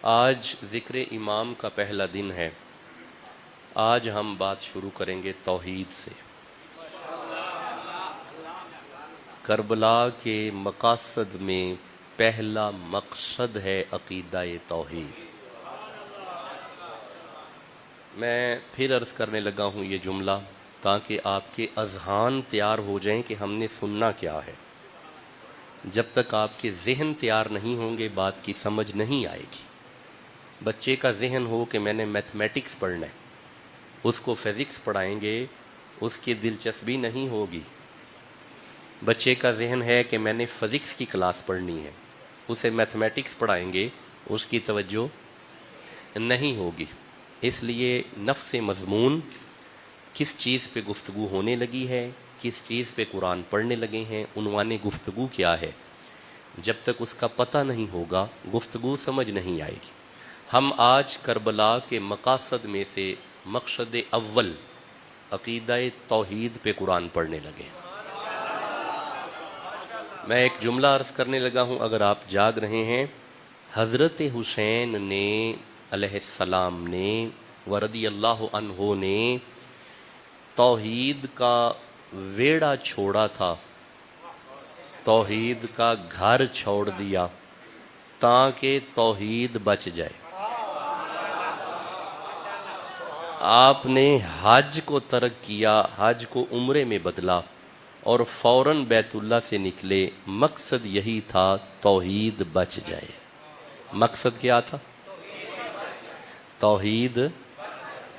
آج ذکر امام کا پہلا دن ہے۔ آج ہم بات شروع کریں گے توحید سے۔ کربلا کے مقاصد میں پہلا مقصد ہے عقیدہ توحید۔ میں پھر عرض کرنے لگا ہوں یہ جملہ تاکہ آپ کے اذہان تیار ہو جائیں کہ ہم نے سننا کیا ہے۔ جب تک آپ کے ذہن تیار نہیں ہوں گے بات کی سمجھ نہیں آئے گی۔ بچے کا ذہن ہو کہ میں نے میتھمیٹکس پڑھنا ہے، اس کو فزکس پڑھائیں گے اس کی دلچسپی نہیں ہوگی۔ بچے کا ذہن ہے کہ میں نے فزکس کی کلاس پڑھنی ہے، اسے میتھمیٹکس پڑھائیں گے اس کی توجہ نہیں ہوگی۔ اس لیے نفس مضمون کس چیز پہ گفتگو ہونے لگی ہے، کس چیز پہ قرآن پڑھنے لگے ہیں، عنوان گفتگو کیا ہے، جب تک اس کا پتہ نہیں ہوگا گفتگو سمجھ نہیں آئے گی۔ ہم آج کربلا کے مقاصد میں سے مقصد اول عقیدہ توحید پہ قرآن پڑھنے لگے۔ میں ایک جملہ عرض کرنے لگا ہوں، اگر آپ جاگ رہے ہیں، حضرت حسین نے علیہ السلام نے ورضی اللہ عنہ نے توحید کا ویڑا چھوڑا تھا، توحید کا گھر چھوڑ دیا تاکہ توحید بچ جائے۔ آپ نے حج کو ترک کیا، حج کو عمرے میں بدلا اور فوراً بیت اللہ سے نکلے۔ مقصد یہی تھا توحید بچ جائے۔ مقصد کیا تھا؟ توحید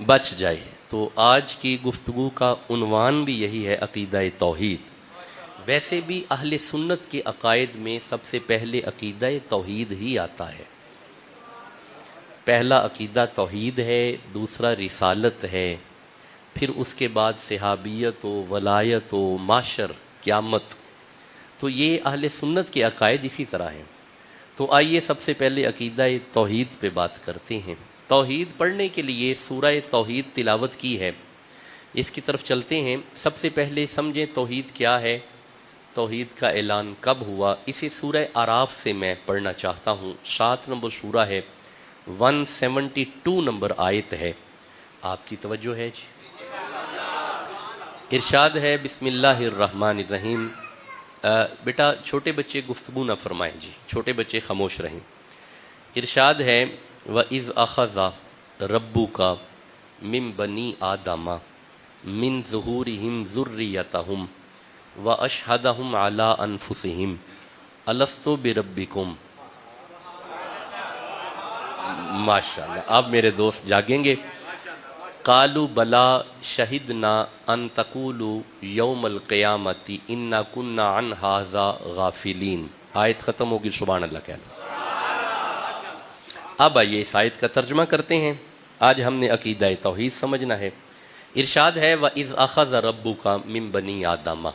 بچ جائے۔ تو آج کی گفتگو کا عنوان بھی یہی ہے، عقیدہ توحید۔ ویسے بھی اہل سنت کے عقائد میں سب سے پہلے عقیدہ توحید ہی آتا ہے۔ پہلا عقیدہ توحید ہے، دوسرا رسالت ہے، پھر اس کے بعد صحابیت و ولایت و معاشر، قیامت۔ تو یہ اہل سنت کے عقائد اسی طرح ہیں۔ تو آئیے سب سے پہلے عقیدہ توحید پہ بات کرتے ہیں۔ توحید پڑھنے کے لیے سورہ توحید تلاوت کی ہے، اس کی طرف چلتے ہیں۔ سب سے پہلے سمجھیں توحید کیا ہے، توحید کا اعلان کب ہوا۔ اسے سورہ اعراف سے میں پڑھنا چاہتا ہوں۔ 7 نمبر سورہ ہے، 172 نمبر آیت ہے۔ آپ کی توجہ ہے جی؟ ارشاد ہے بسم اللہ الرحمن الرحیم۔ بیٹا چھوٹے بچے گفتگو نہ فرمائیں جی، چھوٹے بچے خاموش رہیں۔ ارشاد ہے وَإِذْ أَخَذَ رَبُّكَ مِن بَنِي آدَمَ مِن ظُهُورِهِمْ ذُرِّيَّتَهُمْ وَأَشْهَدَهُمْ عَلَىٰ أَنفُسِهِمْ أَلَسْتُ بِرَبِّكُمْ۔ ماشاءاللہ، اب میرے دوست جاگیں گے۔ قَالُوا بَلَىٰ شَهِدْنَا أَن تَقُولُوا يَوْمَ الْقِيَامَةِ إِنَّا كُنَّا عَنْ هَٰذَا غَافِلِينَ۔ آیت ختم ہوگی، سبحان اللہ کہنا۔ اب آئیے اس آیت کا ترجمہ کرتے ہیں۔ آج ہم نے عقیدہ توحید سمجھنا ہے۔ ارشاد ہے وَإِذْ أَخَذَ رَبُّكَ مِن بَنِي آدَمَ،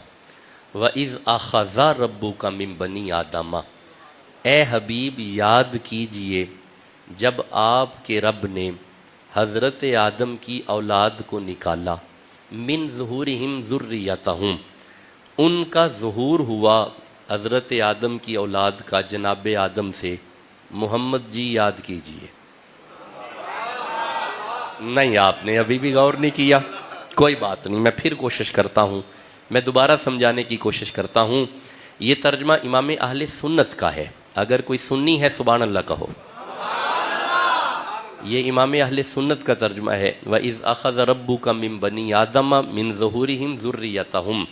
وَإِذْ أَخَذَ رَبُّكَ مِن بَنِي آدَمَ۔ اے حبیب یاد کیجئے جب آپ کے رب نے حضرت آدم کی اولاد کو نکالا، من ظہورہم ذریتہم، ان کا ظہور ہوا حضرت آدم کی اولاد کا جناب آدم سے۔ محمد جی یاد کیجئے۔ نہیں، آپ نے ابھی بھی غور نہیں کیا، کوئی بات نہیں، میں پھر کوشش کرتا ہوں، میں دوبارہ سمجھانے کی کوشش کرتا ہوں۔ یہ ترجمہ امام اہل سنت کا ہے، اگر کوئی سنی ہے سبحان اللہ کہو۔ یہ امام اہل سنت کا ترجمہ ہے وَإِذْ أَخَذَ رَبُّكَ مِن بَنِي آدَمَ مِن ظُهُورِهِمْ ذُرِّيَّتَهُمْ۔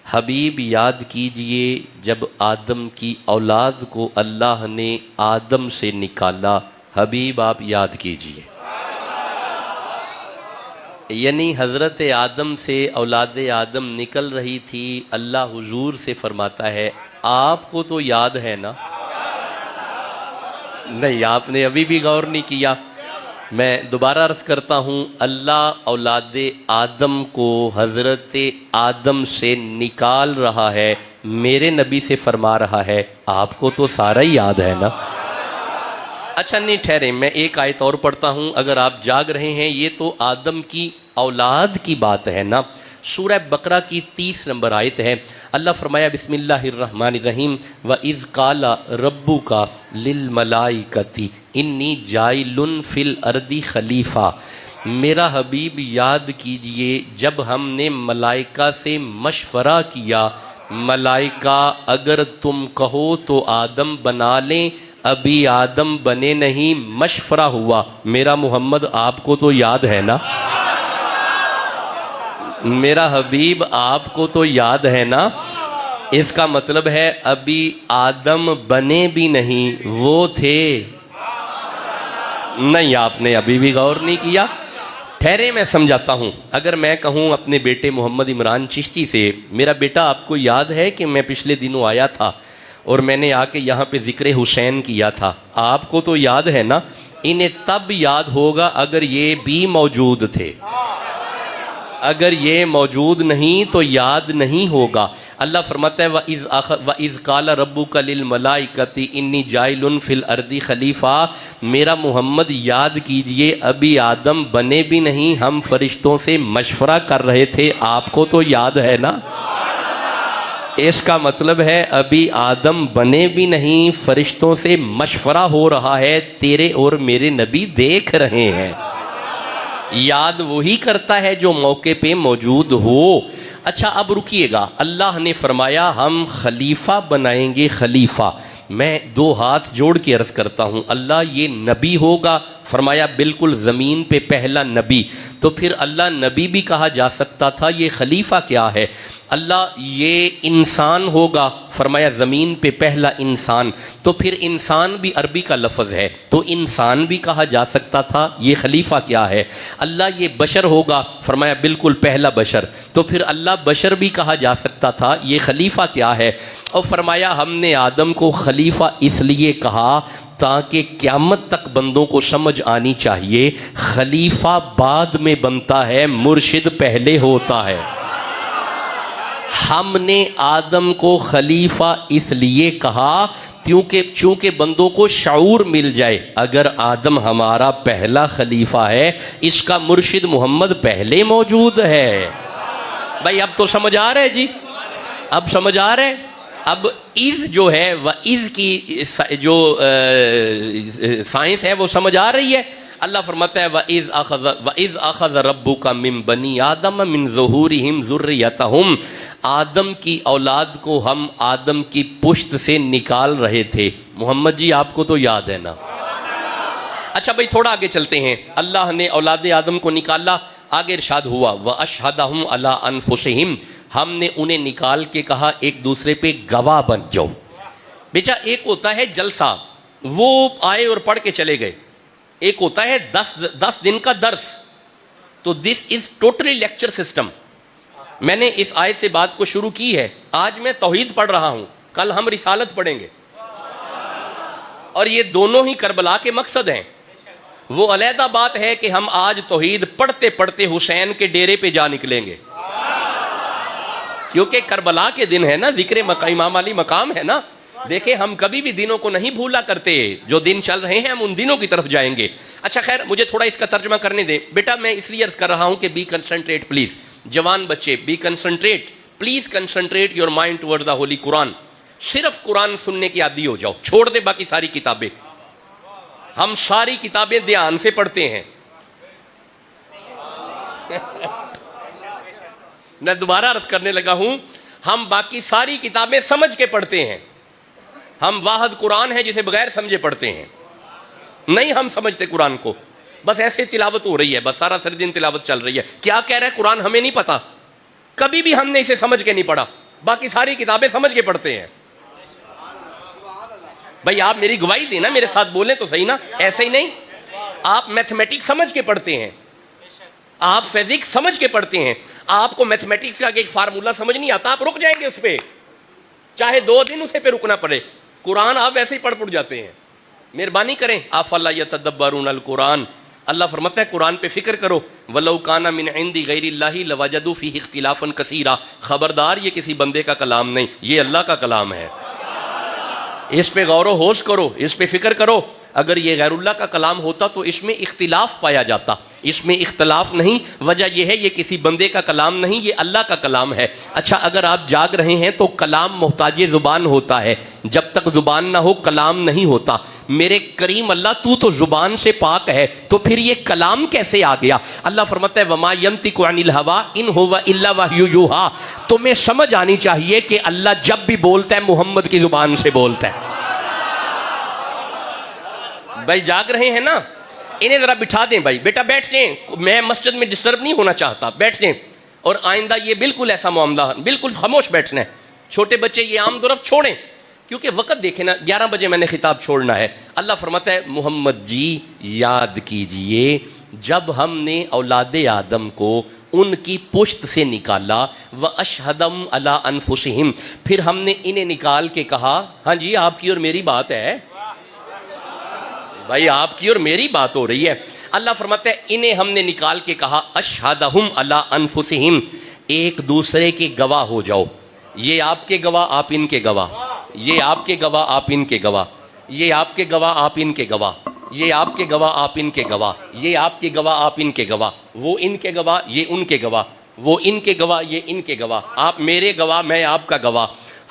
حبیب یاد کیجئے جب آدم کی اولاد کو اللہ نے آدم سے نکالا۔ حبیب آپ یاد کیجئے، یعنی حضرت آدم سے اولاد آدم نکل رہی تھی۔ اللہ حضور سے فرماتا ہے آپ کو تو یاد ہے نا؟ نہیں، آپ نے ابھی بھی غور نہیں کیا۔ میں دوبارہ عرض کرتا ہوں، اللہ اولاد آدم کو حضرت آدم سے نکال رہا ہے، میرے نبی سے فرما رہا ہے آپ کو تو سارا ہی یاد ہے نا؟ اچھا نہیں ٹھہرے، میں ایک آیت اور پڑھتا ہوں، اگر آپ جاگ رہے ہیں۔ یہ تو آدم کی اولاد کی بات ہے نا۔ سورہ بقرہ کی 30 نمبر آیت ہے. اللہ فرمایا بسم اللہ الرحمن الرحیم وَإِذْ قَالَ رَبُّكَ لِلْمَلَائِكَةِ إِنِّي جَاعِلٌ فِي الْأَرْضِ خلیفہ. میرا حبیب یاد کیجئے جب ہم نے ملائکہ سے مشورہ کیا، ملائکہ اگر تم کہو تو آدم بنا لیں، ابھی آدم بنے نہیں، مشورہ ہوا. میرا محمد آپ کو تو یاد ہے نا، میرا حبیب آپ کو تو یاد ہے نا. اس کا مطلب ہے ابھی آدم بنے بھی نہیں، وہ تھے نہیں. آپ نے ابھی بھی غور نہیں کیا. ٹھہرے میں سمجھاتا ہوں. اگر میں کہوں اپنے بیٹے محمد عمران چشتی سے، میرا بیٹا آپ کو یاد ہے کہ میں پچھلے دنوں آیا تھا اور میں نے آ کے یہاں پہ ذکر حسین کیا تھا، آپ کو تو یاد ہے نا. انہیں تب یاد ہوگا اگر یہ بھی موجود تھے، اگر یہ موجود نہیں تو یاد نہیں ہوگا. اللہ فرماتا ہے وَإِذْ قَالَ رَبُّكَ لِلْمَلَائِكَةِ إِنِّي جَاعِلٌ فِي الْأَرْضِ خلیفہ. میرا محمد یاد کیجئے ابھی آدم بنے بھی نہیں، ہم فرشتوں سے مشورہ کر رہے تھے، آپ کو تو یاد ہے نا. اس کا مطلب ہے ابھی آدم بنے بھی نہیں، فرشتوں سے مشورہ ہو رہا ہے، تیرے اور میرے نبی دیکھ رہے ہیں. یاد وہی کرتا ہے جو موقع پہ موجود ہو. اچھا اب رکیے گا. اللہ نے فرمایا ہم خلیفہ بنائیں گے. خلیفہ، میں دو ہاتھ جوڑ کے عرض کرتا ہوں، اللہ یہ نبی ہوگا؟ فرمایا بالکل، زمین پہ پہلا نبی. تو پھر اللہ نبی بھی کہا جا سکتا تھا، یہ خلیفہ کیا ہے؟ اللہ یہ انسان ہوگا؟ فرمایا زمین پہ پہلا انسان. تو پھر انسان بھی عربی کا لفظ ہے، تو انسان بھی کہا جا سکتا تھا، یہ خلیفہ کیا ہے؟ اللہ یہ بشر ہوگا؟ فرمایا بالکل پہلا بشر. تو پھر اللہ بشر بھی کہا جا سکتا تھا، یہ خلیفہ کیا ہے؟ اور فرمایا ہم نے آدم کو خلیفہ اس لیے کہا تاکہ قیامت تک بندوں کو سمجھ آنی چاہیے خلیفہ بعد میں بنتا ہے، مرشد پہلے ہوتا ہے. ہم نے آدم کو خلیفہ اس لیے کہا چونکہ بندوں کو شعور مل جائے، اگر آدم ہمارا پہلا خلیفہ ہے، اس کا مرشد محمد پہلے موجود ہے. بھائی اب تو سمجھ آ رہا ہے جی، اب سمجھ آ رہا ہے. اب از جو ہے از کی جو سائنس ہے وہ سمجھ آ رہی ہے. اللہ فرماتا ہے وَإِذْ أَخَذَ رَبُّكَ مِن بَنِي آدَمَ مِن ظُهُورِهِمْ ذُرِّيَّتَهُمْ. آدم کی اولاد کو ہم آدم کی پشت سے نکال رہے تھے. محمد جی آپ کو تو یاد ہے نا. اچھا بھائی تھوڑا آگے چلتے ہیں. اللہ نے اولاد آدم کو نکالا، آگے ارشاد ہوا وَأَشْهَدَهُمْ عَلَىٰ أَنفُسِهِمْ. ہم نے انہیں نکال کے کہا ایک دوسرے پہ گواہ بن جاؤ. بیچا ایک ہوتا ہے جلسہ، وہ آئے اور پڑھ کے چلے گئے. ایک ہوتا ہے 10 دن کا درس. تو دس از ٹوٹلی لیکچر سسٹم. میں نے اس آیت سے بات کو شروع کی ہے. آج میں توحید پڑھ رہا ہوں، کل ہم رسالت پڑھیں گے، اور یہ دونوں ہی کربلا کے مقصد ہیں. وہ علیحدہ بات ہے کہ ہم آج توحید پڑھتے پڑھتے حسین کے ڈیرے پہ جا نکلیں گے، کیونکہ کربلا کے دن ہے نا، ذکر امام علی مقام ہے نا. دیکھیں ہم کبھی بھی دنوں کو نہیں بھولا کرتے، جو دن چل رہے ہیں ہم ان دنوں کی طرف جائیں گے. اچھا خیر مجھے تھوڑا اس کا ترجمہ کرنے دیں. بیٹا میں اس لیے عرض کر رہا ہوں کہ بی کنسنٹریٹ پلیز. جوان بچے be concentrate please, concentrate your mind toward the holy Quran. صرف قرآن سننے کے عادی ہو جاؤ، چھوڑ دے باقی ساری کتابیں. ہم ساری کتابیں دھیان سے پڑھتے ہیں. میں دوبارہ عرض کرنے لگا ہوں، ہم باقی ساری کتابیں سمجھ کے پڑھتے ہیں. ہم واحد قرآن ہے جسے بغیر سمجھے پڑھتے ہیں. نہیں ہم سمجھتے قرآن کو، بس ایسے تلاوت ہو رہی ہے، بس سارا دن تلاوت چل رہی ہے. کیا کہہ رہا ہے قرآن ہمیں نہیں پتا، کبھی بھی ہم نے اسے سمجھ کے نہیں پڑھا، باقی ساری کتابیں سمجھ کے پڑھتے ہیں. بھائی آپ میری گواہی دینا، میرے ساتھ بولیں تو صحیح نا. ایسے ہی نہیں، آپ میتھمیٹکس سمجھ کے پڑھتے ہیں، آپ فزکس سمجھ کے پڑھتے ہیں. آپ کو میتھمیٹکس کا ایک فارمولا سمجھ نہیں آتا، آپ رک جائیں گے اس پہ، چاہے 2 دن اسے پہ رکنا پڑے. قرآن آپ ویسے ہی پڑھ جاتے ہیں. مہربانی کریں افلا یتدبرون القرآن. اللہ فرماتا ہے قرآن پہ فکر کرو. ولو کان من عند غیر اللہ لوجدوا فیہ اختلافا کثیرا. خبردار یہ کسی بندے کا کلام نہیں، یہ اللہ کا کلام ہے. اس پہ غور و ہوش کرو، اس پہ فکر کرو. اگر یہ غیر اللہ کا کلام ہوتا تو اس میں اختلاف پایا جاتا، اس میں اختلاف نہیں، وجہ یہ ہے یہ کسی بندے کا کلام نہیں، یہ اللہ کا کلام ہے۔ اچھا اگر آپ جاگ رہے ہیں تو کلام محتاج زبان ہوتا ہے، جب تک زبان نہ ہو کلام نہیں ہوتا۔ میرے کریم اللہ تو زبان سے پاک ہے، تو پھر یہ کلام کیسے آ گیا؟ اللہ فرماتا ہے وما ینطق عن الہوا ان ہو الا وحی یوحی۔ تمہیں سمجھ آنی چاہیے کہ اللہ جب بھی بولتا ہے محمد کی زبان سے بولتا ہے۔ بھائی جاگ رہے ہیں نا، انہیں ذرا بٹھا دیں، بھائی بیٹا بیٹھ جائیں، میں مسجد میں ڈسٹرب نہیں ہونا چاہتا، بیٹھ جائیں۔ اور آئندہ یہ بالکل ایسا معاملہ، بالکل خاموش بیٹھنا ہے۔ چھوٹے بچے یہ عام طرف چھوڑیں، کیونکہ وقت دیکھیں نا، 11 بجے میں نے خطاب چھوڑنا ہے۔ اللہ فرماتا ہے محمد جی یاد کیجئے جب ہم نے اولاد آدم کو ان کی پشت سے نکالا، وَأَشْهَدَهُمْ عَلَىٰ أَنفُسِهِمْ، پھر ہم نے انہیں نکال کے کہا ہاں جی آپ کی اور میری بات ہے، بھائی آپ کی اور میری بات ہو رہی ہے۔ اللہ فرماتا ہے انہیں ہم نے نکال کے کہا اشہدہم علی انفسہم، ایک دوسرے کے گواہ ہو جاؤ، یہ آپ کے گواہ آپ ان کے گواہ، یہ آپ کے گواہ آپ ان کے گواہ، یہ آپ کے گواہ آپ ان کے گواہ، یہ آپ کے گواہ آپ ان کے گواہ، یہ آپ کے گواہ آپ ان کے گواہ، وہ ان کے گواہ یہ ان کے گواہ، وہ ان کے گواہ یہ ان کے گواہ، آپ میرے گواہ میں آپ کا گواہ،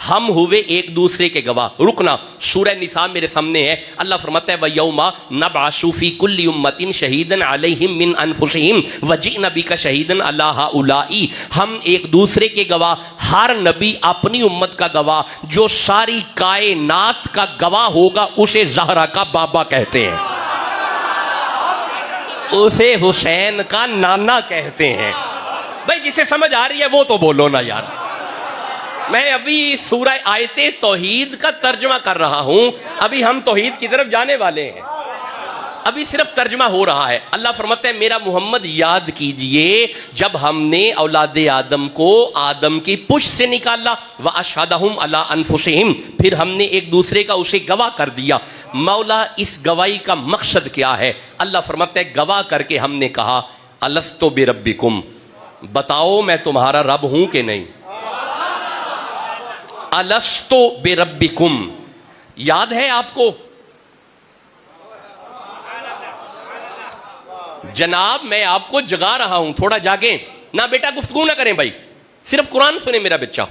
ہم ہوئے ایک دوسرے کے گواہ۔ رکنا، سورہ نساء میرے سامنے ہے، اللہ فرماتا ہے وَيَوْمَ نَبْعَثُ فِي كُلِّ أُمَّةٍ شَهِيدًا عَلَيْهِمْ مِنْ أَنفُسِهِمْ وَجِئْنَا بِكَ شَهِيدًا عَلَىٰ هَؤُلَاءِ، ہم ایک دوسرے کے گواہ، ہر نبی اپنی امت کا گواہ، جو ساری کائنات کا گواہ ہوگا اسے زہرا کا بابا کہتے ہیں، اسے حسین کا نانا کہتے ہیں۔ بھائی جسے سمجھ آ رہی ہے وہ تو بولو نا یار۔ میں ابھی سورہ آیت توحید کا ترجمہ کر رہا ہوں، ابھی ہم توحید کی طرف جانے والے ہیں، ابھی صرف ترجمہ ہو رہا ہے۔ اللہ فرماتا ہے میرا محمد یاد کیجئے جب ہم نے اولاد آدم کو آدم کی پشت سے نکالا، وَأَشْهَدَهُمْ عَلَىٰ أَنفُسِهِمْ، پھر ہم نے ایک دوسرے کا اسے گواہ کر دیا۔ مولا اس گواہی کا مقصد کیا ہے؟ اللہ فرماتا ہے گواہ کر کے ہم نے کہا أَلَسْتُ بِرَبِّكُمْ، بتاؤ میں تمہارا رب ہوں کہ نہیں؟ الستو بربکم، یاد ہے آپ کو؟ جناب میں آپ کو جگا رہا ہوں، تھوڑا جاگیں نہ بیٹا، گفتگو نہ کریں بھائی، صرف قرآن سنیں میرا بچہ،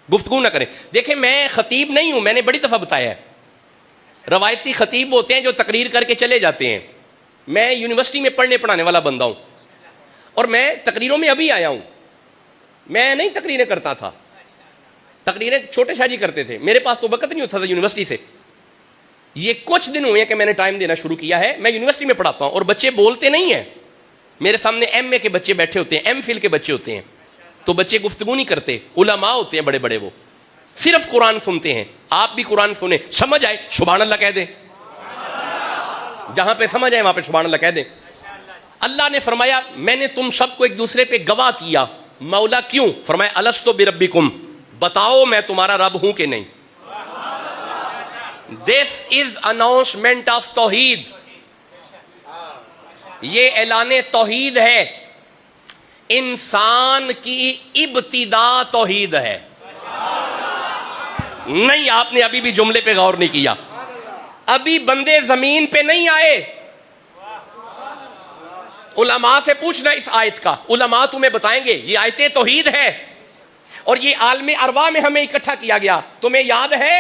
گفتگو نہ کریں۔ دیکھیں میں خطیب نہیں ہوں، میں نے بڑی دفعہ بتایا ہے، روایتی خطیب ہوتے ہیں جو تقریر کر کے چلے جاتے ہیں، میں یونیورسٹی میں پڑھنے پڑھانے والا بندہ ہوں، اور میں تقریروں میں ابھی آیا ہوں، میں نہیں تقریریں کرتا تھا، تقریریں چھوٹے شاہ جی کرتے تھے، میرے پاس تو وقت نہیں ہوتا تھا یونیورسٹی سے۔ یہ کچھ دن ہوئے کہ میں نے ٹائم دینا شروع کیا ہے، میں یونیورسٹی میں پڑھاتا ہوں اور بچے بولتے نہیں ہیں، میرے سامنے ایم اے کے بچے بیٹھے ہوتے ہیں، ایم فل کے بچے ہوتے ہیں، تو بچے گفتگو نہیں کرتے، علماء ہوتے ہیں بڑے بڑے، وہ صرف قرآن سنتے ہیں۔ آپ بھی قرآن سنیں، سمجھ آئے سبحان اللہ کہہ دیں، جہاں پہ سمجھ آئے وہاں پہ سبحان اللہ کہہ دیں۔ اللہ نے فرمایا میں نے تم سب کو ایک دوسرے پہ گواہ کیا۔ مولا کیوں؟ فرمایا الستو بربکم، بتاؤ میں تمہارا رب ہوں کہ نہیں۔ This is announcement of توحید، یہ اعلان توحید ہے، انسان کی ابتدا توحید ہے۔ نہیں آپ نے ابھی بھی جملے پہ غور نہیں کیا، ابھی بندے زمین پہ نہیں آئے۔ علماء سے پوچھنا اس آیت کا، علماء تمہیں بتائیں گے یہ آیت توحید ہے، اور یہ عالم ارواح میں ہمیں اکٹھا کیا گیا۔ تمہیں یاد ہے؟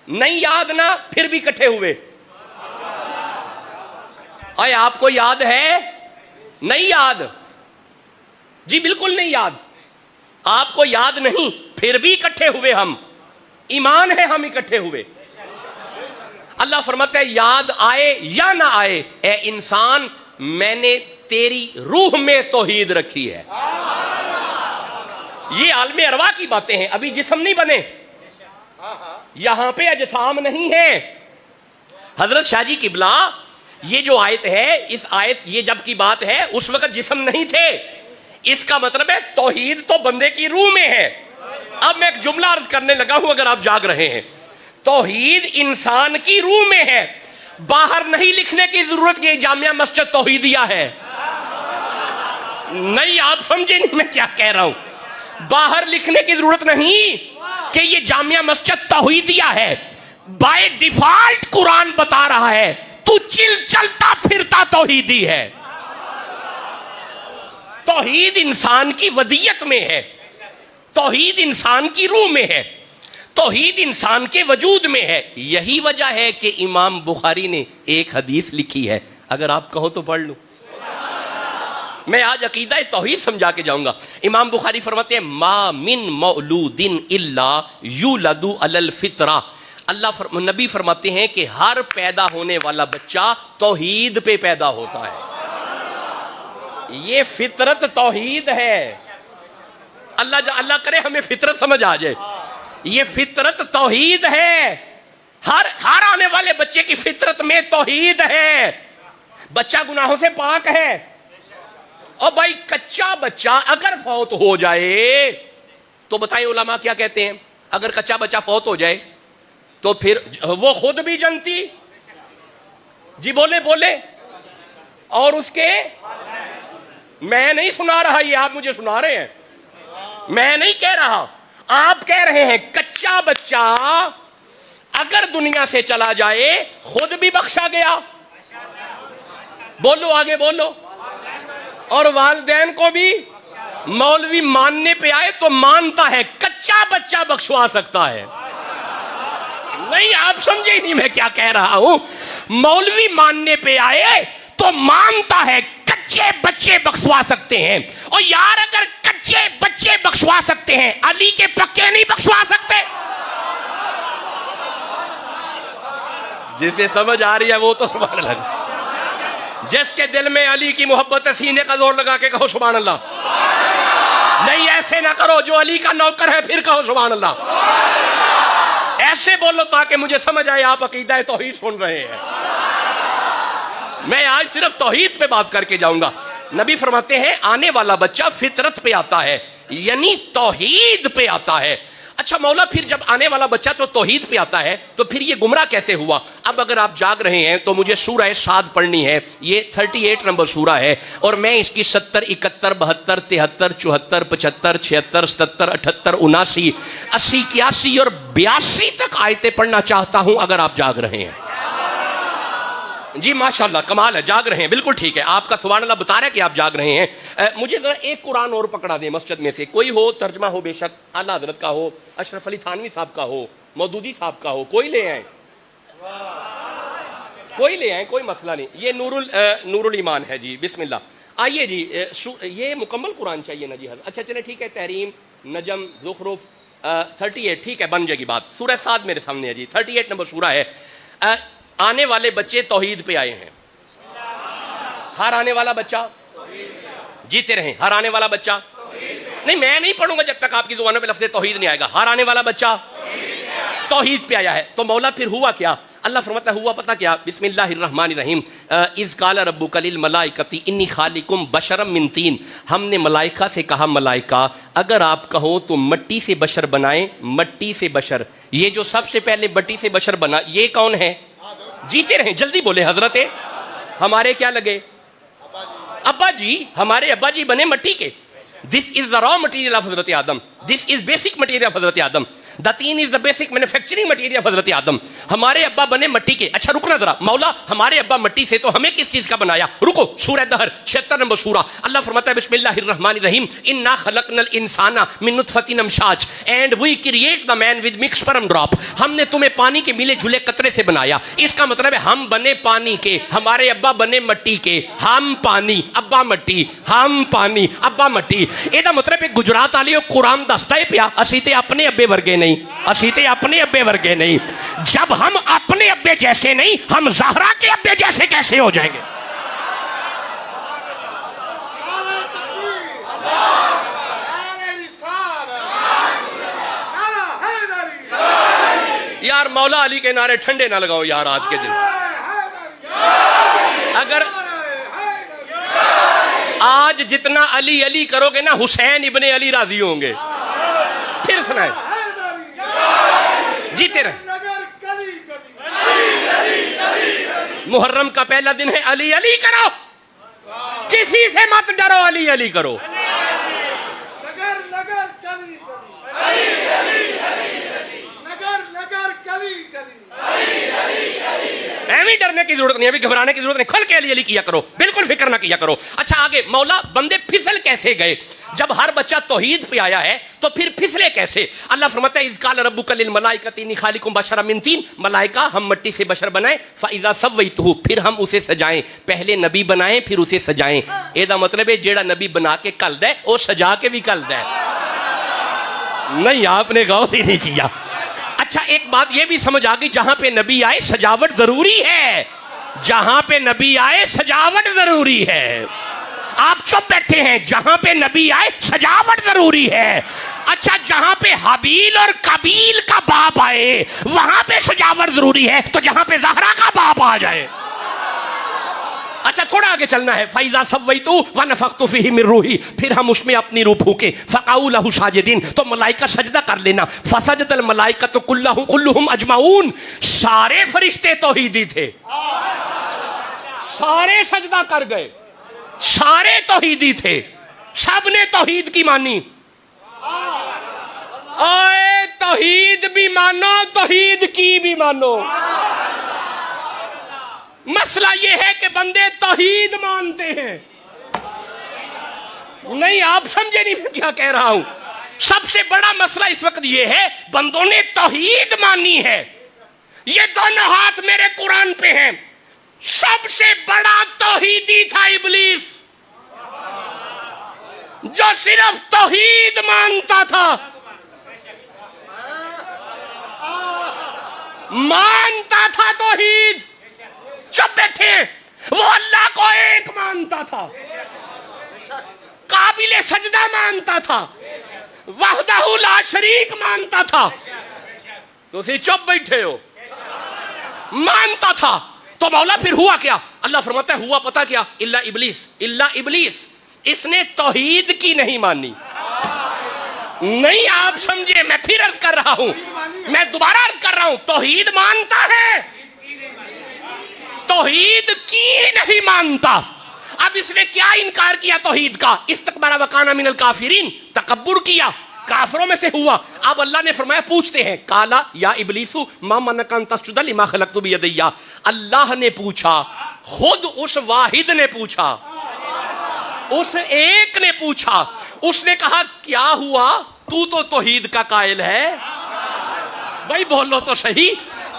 نہیں یاد نا، پھر بھی اکٹھے ہوئے۔ اے آپ کو یاد ہے؟ نہیں یاد؟ جی بالکل نہیں یاد، آپ کو یاد نہیں، پھر بھی اکٹھے ہوئے ہم، ایمان ہے ہم اکٹھے ہوئے۔ اللہ فرماتا ہے یاد آئے یا نہ آئے اے انسان، میں نے تیری روح میں توحید رکھی ہے۔ یہ عالم ارواح کی باتیں ہیں، ابھی جسم نہیں بنے، یہاں پہ اجسام نہیں ہے۔ حضرت شاہ جی قبلہ یہ جو آیت ہے، اس آیت یہ جب کی بات ہے اس وقت جسم نہیں تھے، اس کا مطلب ہے توحید تو بندے کی روح میں ہے۔ اب میں ایک جملہ عرض کرنے لگا ہوں، اگر آپ جاگ رہے ہیں، توحید انسان کی روح میں ہے، باہر نہیں لکھنے کی ضرورت کہ جامعہ مسجد توحیدیہ ہے۔ نہیں آپ سمجھے نہیں میں کیا کہہ رہا ہوں، باہر لکھنے کی ضرورت نہیں کہ یہ جامعہ مسجد توحیدیہ ہے، بائی ڈیفالٹ قرآن بتا رہا ہے تو چلتا پھرتا توحیدی ہے. توحید انسان کی ودیت میں ہے, توحید انسان کی روح میں ہے, توحید انسان کے وجود میں ہے. یہی وجہ ہے کہ امام بخاری نے ایک حدیث لکھی ہے, اگر آپ کہو تو پڑھ لوں. میں آج عقیدہ توحید سمجھا کے جاؤں گا. امام بخاری فرماتے ہیں ما من مولود الا یولد علی الفطرہ. نبی فرماتے ہیں کہ ہر پیدا ہونے والا بچہ توحید پہ پیدا ہوتا ہے. یہ فطرت توحید ہے. اللہ کرے ہمیں فطرت سمجھ آ جائے. یہ فطرت توحید ہے. ہر آنے والے بچے کی فطرت میں توحید ہے. بچہ گناہوں سے پاک ہے. اور بھائی کچا بچہ اگر فوت ہو جائے تو بتائیں علماء کیا کہتے ہیں؟ اگر کچا بچہ فوت ہو جائے تو پھر وہ خود بھی جنتی, جی بولے اور اس کے, میں نہیں سنا رہا, یہ آپ مجھے سنا رہے ہیں, میں نہیں کہہ رہا, آپ کہہ رہے ہیں کچا بچہ اگر دنیا سے چلا جائے خود بھی بخشا گیا, بولو آگے بولو, اور والدین کو بھی. مولوی ماننے پہ آئے تو مانتا ہے کچا بچہ بخشوا سکتا ہے. نہیں آپ سمجھے نہیں میں کیا کہہ رہا ہوں. مولوی ماننے پہ آئے تو مانتا ہے کچے بچے بخشوا سکتے ہیں. اور یار اگر کچے بچے بخشوا سکتے ہیں علی کے پکے نہیں بخشوا سکتے. جسے سمجھ آ رہی ہے وہ تو سبحان اللہ. جس کے دل میں علی کی محبت ہے سینے کا زور لگا کے کہو سبحان اللہ. نہیں ایسے نہ کرو, جو علی کا نوکر ہے پھر کہو سبحان اللہ. ایسے بولو تاکہ مجھے سمجھ آئے آپ عقیدہ توحید سن رہے ہیں. میں آج صرف توحید پہ بات کر کے جاؤں گا. نبی فرماتے ہیں آنے والا بچہ فطرت پہ آتا ہے, یعنی توحید پہ آتا ہے. اچھا مولا پھر جب آنے والا بچہ تو توحید پہ آتا ہے تو پھر یہ گمراہ کیسے ہوا؟ اب اگر آپ جاگ رہے ہیں تو مجھے سورہ صاد پڑھنی ہے. یہ 38 نمبر سورہ ہے اور میں اس کی 70 71 72 73 74 75 76 77 78 79 80 81 اور 82 تک آیتیں پڑھنا چاہتا ہوں اگر آپ جاگ رہے ہیں. جی ماشاءاللہ کمال ہے, جاگ رہے ہیں, بالکل ٹھیک ہے. آپ کا سبحان اللہ بتا رہا ہے کہ آپ جاگ رہے ہیں. مجھے ذرا ایک قرآن اور پکڑا دیں مسجد میں سے, کوئی ہو, ترجمہ ہو, بے شک اعلیٰ حضرت کا ہو, اشرف علی تھانوی صاحب کا ہو, مودودی صاحب کا ہو, کوئی لے آئیں, کوئی لے آئیں, کوئی مسئلہ نہیں. یہ نور الایمان ہے جی, بسم اللہ. آئیے جی, یہ مکمل قرآن چاہیے نا جی حضرت. اچھا چلے ٹھیک ہے, تحریم, نجم, زخرف 38 ٹھیک ہے بن جائے گی بات. سورہ صاد میرے سامنے ہے جی, 38 نمبر سورہ ہے. آنے والے بچے توحید پہ آئے ہیں. ہر آنے والا بچہ جیتے رہیں, ہر آنے والا بچہ نہیں, میں نہیں پڑھوں گا جب تک آپ کی زبانوں پہ لفظ توحید نہیں آئے گا. ہر آنے والا بچہ توحید پہ آیا ہے. تو مولا پھر ہوا کیا؟ اللہ فرماتا ہے ہوا پتہ کیا؟ بسم اللہ الرحمن الرحیم. اذ قال ربک للملائکۃ انی خالق بشرا من طین. ہم نے ملائکہ سے کہا ملائکہ اگر آپ کہو تو مٹی سے بشر بنائیں. مٹی سے بشر, یہ جو سب سے پہلے مٹی سے بشر بنا یہ کون ہے؟ جیتے رہیں, جلدی بولے حضرت. ہمارے کیا لگے؟ ابا جی, ہمارے ابا جی بنے مٹی کے. دس از دا را material of Hazrat Adam. This is basic material of Hazrat Adam. The تین is the basic manufacturing material of Hazrat Adam. ہمارے ابا بنے مٹی کے. اچھا رکنا ذرا, مولا ہمارے ابا مٹی سے تو ہمیں کس چیز کا بنایا؟ رکو, سورہ دہر 76 نمبر سورہ. اللہ فرماتا ہے بسم اللہ الرحمن الرحیم انا خلقنا الانسان من نطفۃ امشاج and we create the man with mix sperm drop. ہم نے تمہیں پانی کے ملے جھولے قطرے سے بنایا. اس کا مطلب ہے ہم بنے پانی کے, ہمارے ابا بنے مٹی کے. ہم پانی, ابا مٹی, ہم پانی, ابا مٹی. یہ مطلب ہے گجرات والی قرآن دستا ہے پیا اسی تے اپنے ابے ورگے نہیں, اسی تے اپنے ابے ورگے نہیں. جب ہم اپنے ابے جیسے نہیں, ہم زہرا کے ابے جیسے کیسے ہو جائیں گے؟ یار مولا علی کے نعرے ٹھنڈے نہ لگاؤ یار آج کے دن. اگر آج جتنا علی علی کرو گے نا حسین ابن علی راضی ہوں گے. پھر سنائیں, جیتے رہے. محرم کا پہلا دن ہے, علی علی کرو, کسی سے مت ڈرو, علی علی کرو. ایویں ڈرنے ڈرنے کی ضرورت نہیں ہے, ابھی گھبرانے کی ضرورت نہیں, کھل کے علی علی کیا کرو, بالکل فکر نہ کیا کرو. اچھا آگے مولا بندے پھسل کیسے گئے؟ جب ہر بچہ توحید پہ آیا ہے تو پھر پھسلے کیسے؟ اللہ فرماتا ہے اذ قال ربک للملائکۃ انی خالق بشرا من طین, ملائکہ ہم مٹی سے بشر بنائیں, فاذا سویتہ پھر ہم اسے سجائیں, پہلے نبی بنائیں پھر اسے سجائیں. اے دا مطلب ہے جیڑا نبی بنا کے کل دے او سجا کے بھی کل دے. نہیں آپ نے غور ہی نہیں کیا. اچھا ایک بات یہ بھی سمجھ آ گئی, جہاں پہ نبی آئے سجاوٹ ضروری ہے, جہاں پہ نبی آئے سجاوٹ ضروری ہے. آپ چپ بیٹھے ہیں, جہاں پہ نبی آئے سجاوٹ ضروری ہے. اچھا جہاں پہ حابیل اور قابیل کا باپ آئے وہاں پہ سجاوٹ ضروری ہے, تو جہاں پہ زہرا کا باپ آ جائے. اچھا تھوڑا آگے چلنا ہے. فَإِذَا سَوَّيْتُ وَنَفَخْتُ فِيهِ مِن رُوحِي, پھر ہم اس میں اپنی روح پھونکے, فَقَعُوا لَهُ سَاجِدِينَ, تو ملائکہ سجدہ کر لینا. فَسَجَدَ الْمَلَائِكَةُ كُلُّهُمْ أَجْمَعُونَ, سارے فرشتے توحیدی تھے, سارے سجدہ کر گئے, سارے توحیدی تھے, سب نے توحید کی مانی. اے توحید بھی مانو, توحید کی بھی مانو. مسئلہ یہ ہے کہ بندے توحید مانتے ہیں. نہیں آپ سمجھے نہیں میں کیا کہہ رہا ہوں. سب سے بڑا مسئلہ اس وقت یہ ہے بندوں نے توحید مانی ہے. یہ دونوں ہاتھ میرے قرآن پہ ہیں. سب سے بڑا توحیدی تھا ابلیس, جو صرف توحید مانتا تھا, مانتا تھا توحید. چپ بیٹھے, وہ اللہ کو ایک مانتا تھا, قابل سجدہ مانتا تھا, وحدہ لا شریک مانتا تھا. تو اسی چپ بیٹھے ہو, مانتا تھا. تو مولا پھر ہوا کیا؟ اللہ فرماتا ہے ہوا پتا کیا؟ الا ابلیس, اس نے توحید کی نہیں مانی. نہیں آپ سمجھے, میں پھر عرض کر رہا ہوں, میں دوبارہ عرض کر رہا ہوں, توحید مانتا ہے, توحید کی نہیں مانتا. اب اس نے کیا انکار کیا توحید کا؟ استکبر وکان من الکافرین, تکبر کیا, کافروں میں سے ہوا. اب اللہ نے فرمایا پوچھتے ہیں, کالا یا ابلیس ما منعک ان تسجد لما خلقت بیدی. اللہ نے پوچھا, خود اس واحد نے پوچھا, اس ایک نے پوچھا. اس نے کہا کیا ہوا, تو توحید کا قائل ہے. بھائی بولو تو صحیح,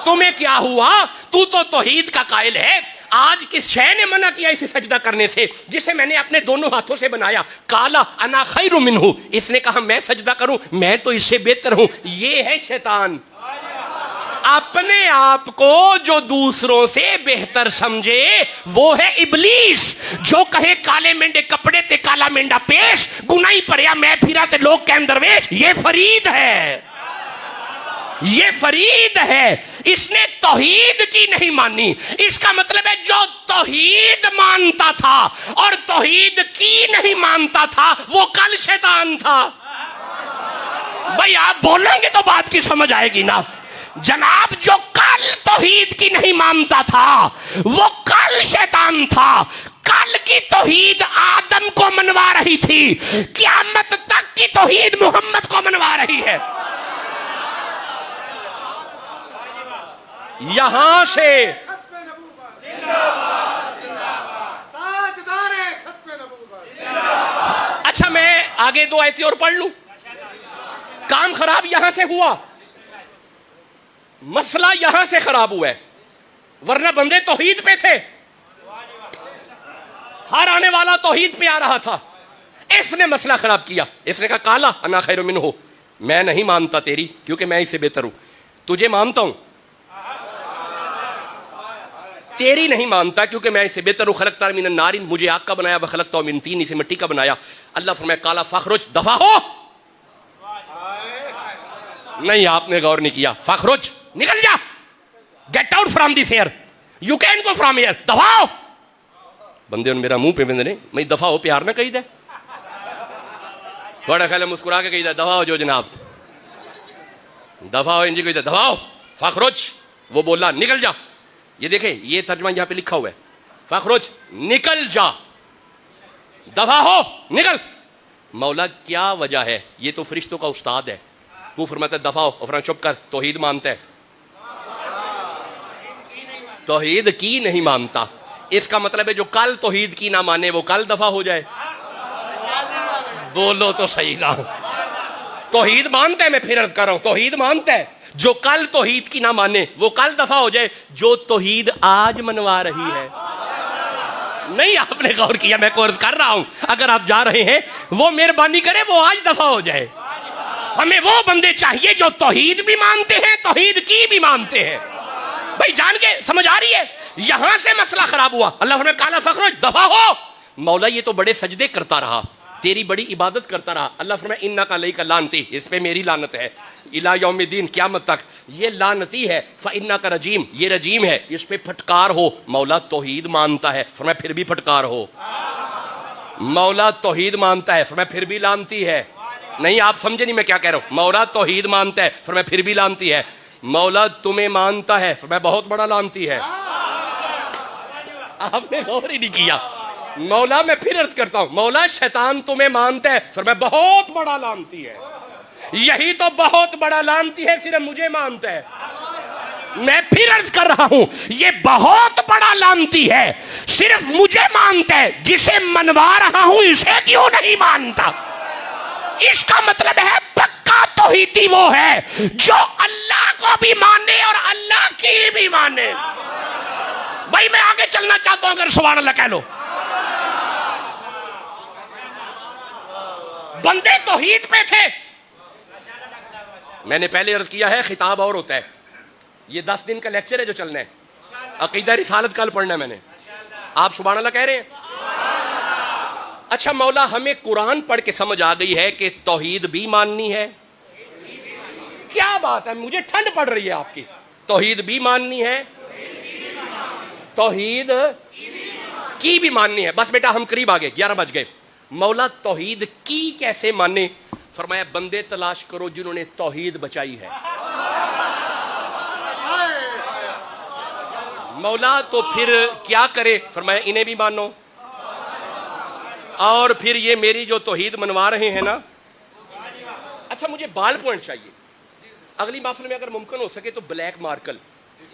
تمہیں کیا ہوا, تو توحید کا قائل ہے. آج کس شے نے منع کیا اسے سجدہ کرنے سے جسے میں نے اپنے دونوں ہاتھوں سے بنایا؟ کالا انا خیر منہ, اس نے کہا میں سجدہ کروں, میں تو اس سے بہتر ہوں. یہ ہے شیطان, اپنے آپ کو جو دوسروں سے بہتر سمجھے وہ ہے ابلیس. جو کہے کالے مینڈے کپڑے تے کالا مینڈا پیش, گناہی پریا میں پھرا تے لوگ کہن درویش. یہ فرید ہے, یہ فرید ہے. اس نے توحید کی نہیں مانی. اس کا مطلب ہے جو توحید مانتا تھا اور توحید کی نہیں مانتا تھا وہ کل شیطان تھا. بھائی آپ بولیں گے تو بات کی سمجھ آئے گی نا. جناب جو کل توحید کی نہیں مانتا تھا وہ کل شیطان تھا. کل کی توحید آدم کو منوا رہی تھی, قیامت تک کی توحید محمد کو منوا رہی ہے. یہاں سے اچھا میں آگے دو آیتیں اور پڑھ لوں. کام خراب یہاں سے ہوا, مسئلہ یہاں سے خراب ہوا ہے, ورنہ بندے توحید پہ تھے, ہر آنے والا توحید پہ آ رہا تھا. اس نے مسئلہ خراب کیا. اس نے کہا کالا انا خیر منہ, میں نہیں مانتا تیری کیونکہ میں اسے بہتر ہوں. تجھے مانتا ہوں, تیری نہیں مانتا کیونکہ میں اسے بہتر ہوں. خلقتہ من النار, مجھے آگ کا بنایا, وخلقتہ من طین, اسے مٹی کا بنایا. اللہ فرمایا کالا فخرج, دفع ہو. نہیں آپ نے غور نہیں کیا. فخرج, نکل جا, get out from this air, you can go from air, دفع ہو. بندے میرا منہ پہ بندے میں دفع ہو پیار نہ کہی دے, تھوڑا خیال مسکرا کے کہی دے دفع ہو جو جناب, دفع ہو انجی کہی دے دفع ہو. فخرج, وہ بولا نکل جا. یہ دیکھیں یہ ترجمہ یہاں پہ لکھا ہوا ہے, فخرج نکل جا, دفع ہو نکل. مولا کیا وجہ ہے؟ یہ تو فرشتوں کا استاد ہے, تو فرماتا ہے دفع ہو, اور فرماتا چپ کر, توحید مانتا ہے, توحید کی نہیں مانتا، اس کا مطلب ہے جو کل توحید کی نہ مانے وہ کل دفع ہو جائے. بولو تو صحیح نہ. توحید مانتا ہے، میں پھر عرض کر رہا ہوں، توحید مانتا ہے، جو کل توحید کی نہ مانے وہ کل دفع ہو جائے. جو توحید آج منوا رہی ہے، نہیں آپ نے غور کیا، میں عرض کر رہا ہوں، اگر آپ جا رہے ہیں وہ مہربانی کرے وہ آج دفع ہو جائے. ہمیں وہ بندے چاہیے جو توحید بھی مانتے ہیں، توحید کی بھی مانتے ہیں. بھائی جان کے سمجھ آ رہی ہے؟ یہاں سے مسئلہ خراب ہوا. اللہ نے کالا فخرج دفع ہو. مولا یہ تو بڑے سجدے کرتا رہا، تیری بڑی عبادت کرتا رہا. اللہ فرمایا انک علیک لعنتی، اس پہ میری لعنت ہے الی یوم الدین، قیامت تک. یہ لعنتی ہے. فانک رجیم، یہ رجیم ہے، اس پہ پھٹکار ہو. مولا توحید مانتا ہے، فرمایا پھر بھی پھٹکار ہو. مولا توحید مانتا ہے، فرمایا پھر بھی لعنتی ہے. نہیں آپ سمجھے نہیں میں کیا کہہ رہا ہوں. مولا توحید مانتا ہے، فرمایا پھر بھی لعنتی ہے. مولا تمہیں مانتا ہے، فرمایا بہت بڑا لعنتی ہے. آپ نے غور ہی نہیں کیا. مولا میں پھر عرض کرتا ہوں، مولا شیطان تمہیں مانتا ہے، فرمایا بہت بڑا لعنتی ہے. یہی تو بہت بڑا لعنتی ہے، صرف مجھے مانتا ہے. میں پھر عرض کر رہا ہوں، یہ بہت بڑا لعنتی ہے، صرف مجھے مانتا ہے. جسے منوا رہا ہوں اسے کیوں نہیں مانتا؟ اس کا مطلب ہے پکا توحیدی وہ ہے جو اللہ کو بھی مانے اور اللہ کی بھی مانے. بھائی میں آگے چلنا چاہتا ہوں، اگر سبحان اللہ کہہ لو. بندے توحید پہ تھے. میں نے پہلے عرض کیا ہے خطاب اور ہوتا ہے. یہ 10 دن کا لیکچر ہے جو چلنا ہے. عقیدہ رسالت کل پڑھنا ہے میں نے. آپ سبحان اللہ کہہ رہے ہیں؟ اچھا مولا ہمیں قرآن پڑھ کے سمجھ آ گئی ہے کہ توحید بھی ماننی ہے. کیا بات ہے، مجھے ٹھنڈ پڑ رہی ہے آپ کی. توحید بھی ماننی ہے، توحید کی بھی ماننی ہے. بس بیٹا ہم قریب آگے، 11 بج گئے. مولا توحید کی کیسے مانے؟ فرمایا بندے تلاش کرو جنہوں نے توحید بچائی ہے. مولا تو پھر کیا کرے؟ فرمایا انہیں بھی مانو، اور پھر یہ میری جو توحید منوا رہے ہیں نا. اچھا مجھے بال پوائنٹ چاہیے. اگلی محفل میں اگر ممکن ہو سکے تو بلیک مارکل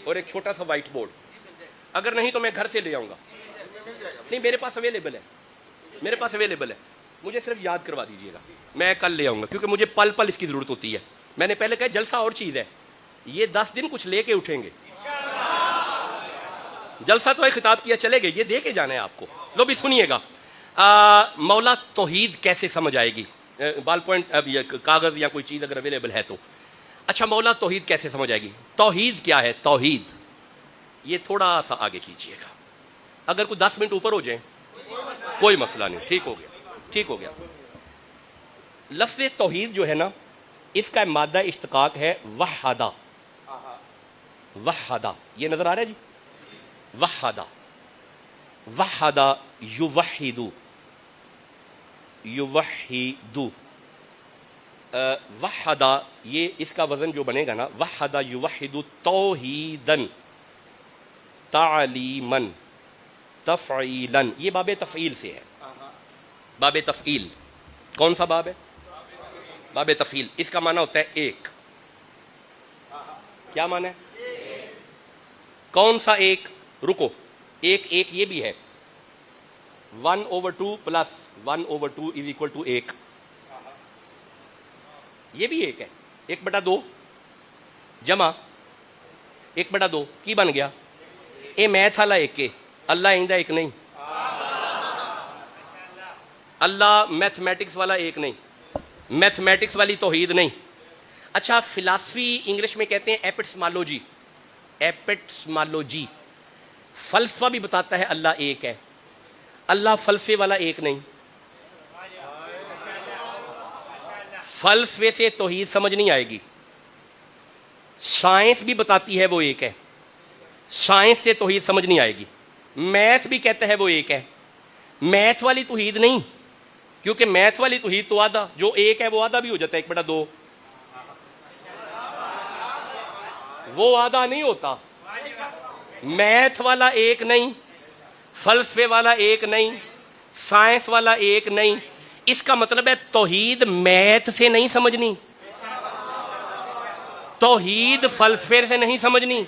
اور ایک چھوٹا سا وائٹ بورڈ. اگر نہیں تو میں گھر سے لے آؤں گا. نہیں میرے پاس اویلیبل ہے، میرے پاس اویلیبل ہے. مجھے صرف یاد کروا دیجئے گا، میں کل لے آؤں گا، کیونکہ مجھے پل پل اس کی ضرورت ہوتی ہے. میں نے پہلے کہا جلسہ اور چیز ہے، یہ 10 دن کچھ لے کے اٹھیں گے. جلسہ تو ایک خطاب کیا چلے گئے، یہ دے کے جانا ہے آپ کو. لو بھی سنیے گا. مولا توحید کیسے سمجھ آئے گی؟ بال پوائنٹ اب کاغذ یا کوئی چیز اگر اویلیبل ہے تو. اچھا مولا توحید کیسے سمجھ آئے گی؟ توحید کیا ہے؟ توحید یہ تھوڑا سا آگے کیجئے گا. اگر کوئی 10 منٹ اوپر ہو جائیں کوئی مسئلہ نہیں. ٹھیک ہو گیا، ٹھیک ہو گیا. لفظ توحید جو ہے نا، اس کا مادہ اشتقاق ہے وحدہ. وحدہ یہ نظر آ رہا ہے جی؟ وحدہ، وحدہ یوحدو، یوحدو. وحدہ یہ اس کا وزن جو بنے گا نا، وحدہ یوحدو توحیدن تعلیمن تفعیلن. یہ باب تفعیل سے ہے. باب تفعیل کون سا باب ہے؟ باب تفعیل. اس کا معنی ہوتا ہے ایک. کیا معنی ہے؟ کون سا ایک؟ رکو، ایک ایک یہ بھی ہے. 1/2 پلس 1/2 از اکول ٹو ایک. یہ بھی ایک ہے. 1/2 جمع 1/2 کی بن گیا؟ اے میتھ والا ایک کے. اللہ آئندہ ایک نہیں. اللہ میتھمیٹکس والا ایک نہیں، میتھمیٹکس والی توحید نہیں. اچھا فلاسفی انگلش میں کہتے ہیں ایپسٹمالوجی. ایپسٹمالوجی فلسفہ بھی بتاتا ہے اللہ ایک ہے. اللہ فلسفے والا ایک نہیں. فلسفے سے توحید سمجھ نہیں آئے گی. سائنس بھی بتاتی ہے وہ ایک ہے، سائنس سے توحید سمجھ نہیں آئے گی. میتھ بھی کہتا ہے وہ ایک ہے، میتھ والی توحید نہیں، کیونکہ میتھ والی توحید تو آدھا، جو ایک ہے وہ آدھا بھی ہو جاتا ہے. 1/2 وہ آدھا نہیں ہوتا. میتھ والا ایک نہیں، فلسفے والا ایک نہیں، سائنس والا ایک نہیں. اس کا مطلب ہے توحید میتھ سے نہیں سمجھنی، توحید فلسفے سے نہیں سمجھنی،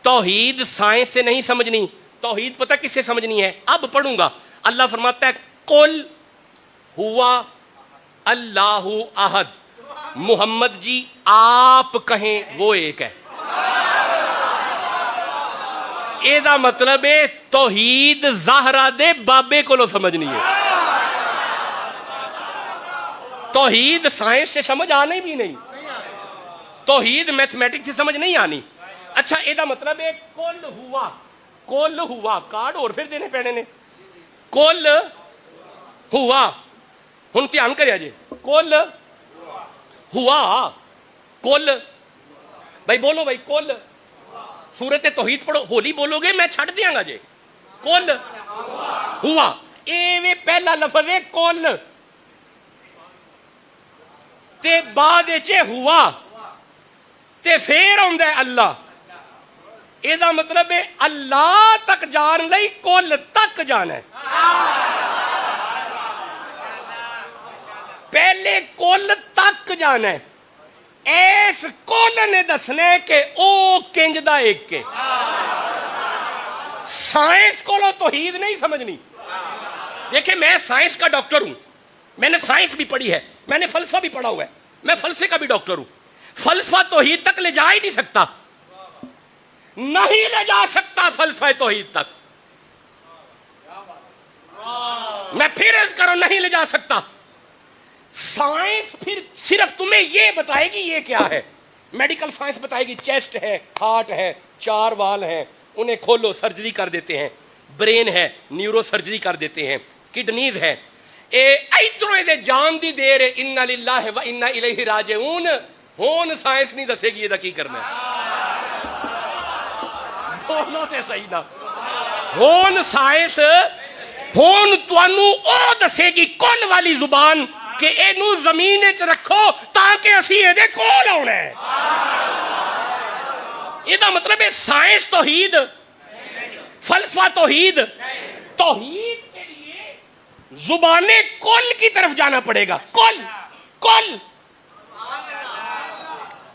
توحید سائنس سے نہیں سمجھنی, توحید پتہ کس سے سمجھنی ہے؟ اب پڑھوں گا. اللہ فرماتا ہے قل ہوا اللہ احد, محمد جی آپ کہیں وہ ایک ہے. یہ مطلب ہے توحید زہرا دے بابے کو سمجھنی ہے. توحید سائنس سے سمجھ آنے بھی نہیں, توحید میتھمیٹکس سے سمجھ نہیں آنی. اچھا یہ مطلب ہے کل ہوا کارڈ اور پھر دینے پینے نے. کل ہوا, ہن دھیان کریا جی, کل ہوا, کل بھائی بولو بھائی, کل سورت توحید پڑھو, ہولی بولو گے میں چھڑ دیاں گا جی. کل ہوا, اے پہلا لفظ ہے کل, تے بعد چے ہوا, تے پھر آندا ہے اللہ. یہ مطلب ہے اللہ تک جان لئی کل تک جانا ہے. پہلے کل تک جانا ہے, ایس کل نے دسنا ہے کہ او کنج دا ایک کے. سائنس کو توحید نہیں سمجھنی. دیکھیں میں سائنس کا ڈاکٹر ہوں, میں نے سائنس بھی پڑھی ہے, میں نے فلسفہ بھی پڑھا ہوا ہے, میں فلسفے کا بھی ڈاکٹر ہوں. فلسفہ توحید تک لے جا ہی نہیں سکتا, نہیں لے جا سکتا فلسفہ توحید تک. میں پھر عرض کروں نہیں لے جا سکتا. سائنس پھر صرف تمہیں یہ بتائے گی یہ کیا ہے. میڈیکل سائنس بتائے گی چیسٹ ہے, ہارٹ ہے, 4 وال ہیں, انہیں کھولو سرجری کر دیتے ہیں. برین ہے, نیورو سرجری کر دیتے ہیں. کڈنیز ہے, ادھروں دے جان دی دیر ہے, انا للہ و انا الیہ راجعون. ہون سائنس نہیں دسے گی یہ کی کرنا ہے. دونوں تے صحیح نہ ہون سائنس, ہون توانو او دسے گی کل والی زبان کہ اینو زمین وچ رکھو تاکہ اسی اے دے کول آنا ہے. یہ مطلب ہے سائنس توحید, فلسفہ توحید. توحید کے لیے زبان کل کی طرف جانا پڑے گا. کل کل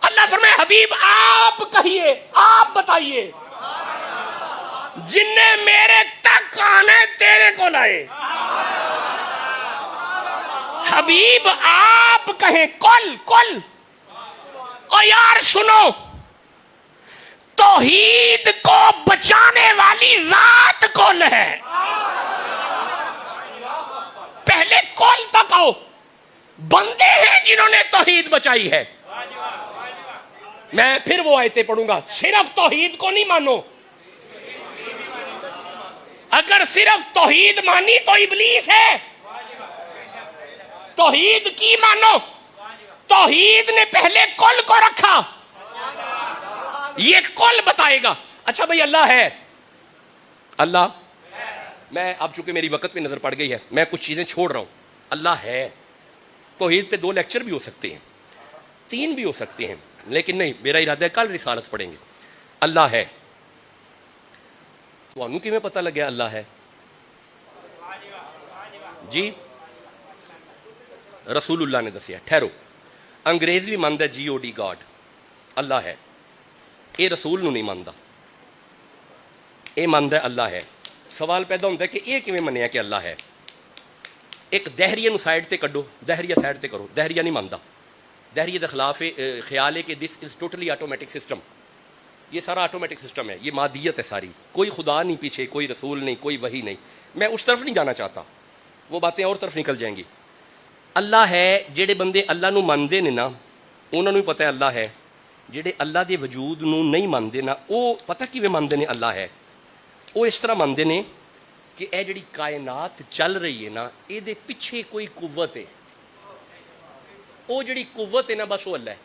اللہ فرمائے حبیب آپ کہیے, آپ بتائیے, جن نے میرے تک آنا ہے تیرے کو لائے. حبیب آپ کہیں کل کل. اور یار سنو, توحید کو بچانے والی ذات کل ہے. پہلے کل تک آؤ. بندے ہیں جنہوں نے توحید بچائی ہے. میں پھر وہ آیتیں پڑھوں گا. صرف توحید کو نہیں مانو, اگر صرف توحید مانی تو ابلیس ہے. توحید کی مانو. توحید نے پہلے کل کو رکھا, یہ کل بتائے گا. اچھا بھائی اللہ ہے, اللہ, میں اب چونکہ میری وقت پہ نظر پڑ گئی ہے میں کچھ چیزیں چھوڑ رہا ہوں. اللہ ہے, توحید پہ 2 لیکچر بھی ہو سکتے ہیں, 3 بھی ہو سکتے ہیں, لیکن نہیں, میرا ارادہ ہے کل رسالت پڑھیں گے. اللہ ہے, تو انہوں کی میں پتہ لگیا اللہ ہے جی, رسول اللہ نے دسیا. ٹھہرو, انگریز بھی ماندا ہے GOD گاڈ, اللہ ہے. یہ رسول نو نہیں ماندا, یہ ماندا ہے اللہ ہے. سوال پیدا ہوتا ہے کہ یہ کیویں منیا کہ اللہ ہے. ایک دہریے نو سائڈ تے کڈو, دہریہ سائڈ تے کرو. دہریہ نہیں ماندا, دہریے دے خلاف خیال ہے کہ دس از ٹوٹلی آٹومیٹک سسٹم. یہ سارا آٹومیٹک سسٹم ہے, یہ مادیت ہے ساری, کوئی خدا نہیں پیچھے, کوئی رسول نہیں, کوئی وحی نہیں. میں اس طرف نہیں جانا چاہتا, وہ باتیں اور طرف نکل جائیں گی. اللہ ہے, جڑے بندے اللہ نو مانتے نے نا انہوں نے پتہ ہے اللہ ہے. جڑے اللہ دے وجود نو نہیں مانتے نا وہ پتہ کیویں مانتے نے اللہ ہے. وہ اس طرح مانتے نے کہ اے جڑی کائنات چل رہی ہے نا یہ دے پیچھے کوئی قوت ہے, وہ جڑی قوت ہے نا بس وہ اللہ ہے.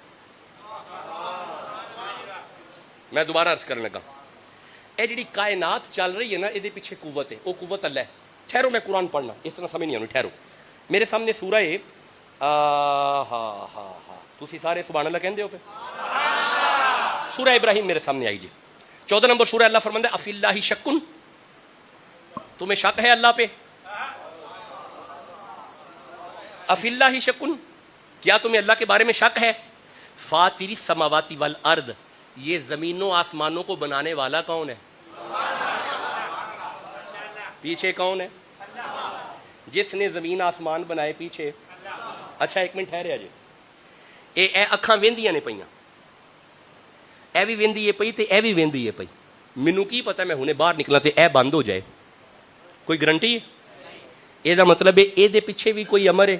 میں دوبارہ عرض کرنے لگا, اے جڑی کائنات چل رہی ہے نا یہ دے پیچھے قوت ہے, وہ قوت اللہ ہے. ٹھہرو میں قرآن پڑھنا, اس طرح سمجھ نہیں آنی. ٹھہرو, میرے سامنے سورہ ہے, تسی سارے سبحان اللہ کہندے ہو پہ, سورہ ابراہیم میرے سامنے آئی جی. 14 نمبر سورہ. اللہ فرماندا ہے افی اللہ شکن, تمہیں شک ہے اللہ پہ؟ افی اللہ شکن, کیا تمہیں اللہ کے بارے میں شک ہے؟ فاطر السماوات والارض, یہ زمینوں آسمانوں کو بنانے والا کون ہے؟ پیچھے کون ہے؟ جس نے زمین آسمان بنائے پیچھے. اچھا ایک منٹ ٹھہرے جی. اے اکھاں ویندیاں نے پئیاں, اے بھی ویندی ہے پئی تے اے بھی ویندی ہے پئی. مینوں کی پتہ میں ہنے باہر نکلا تے اے بند ہو جائے, کوئی گارنٹی ہے؟ اے دا مطلب ہے اے دے پیچھے بھی کوئی امر ہے.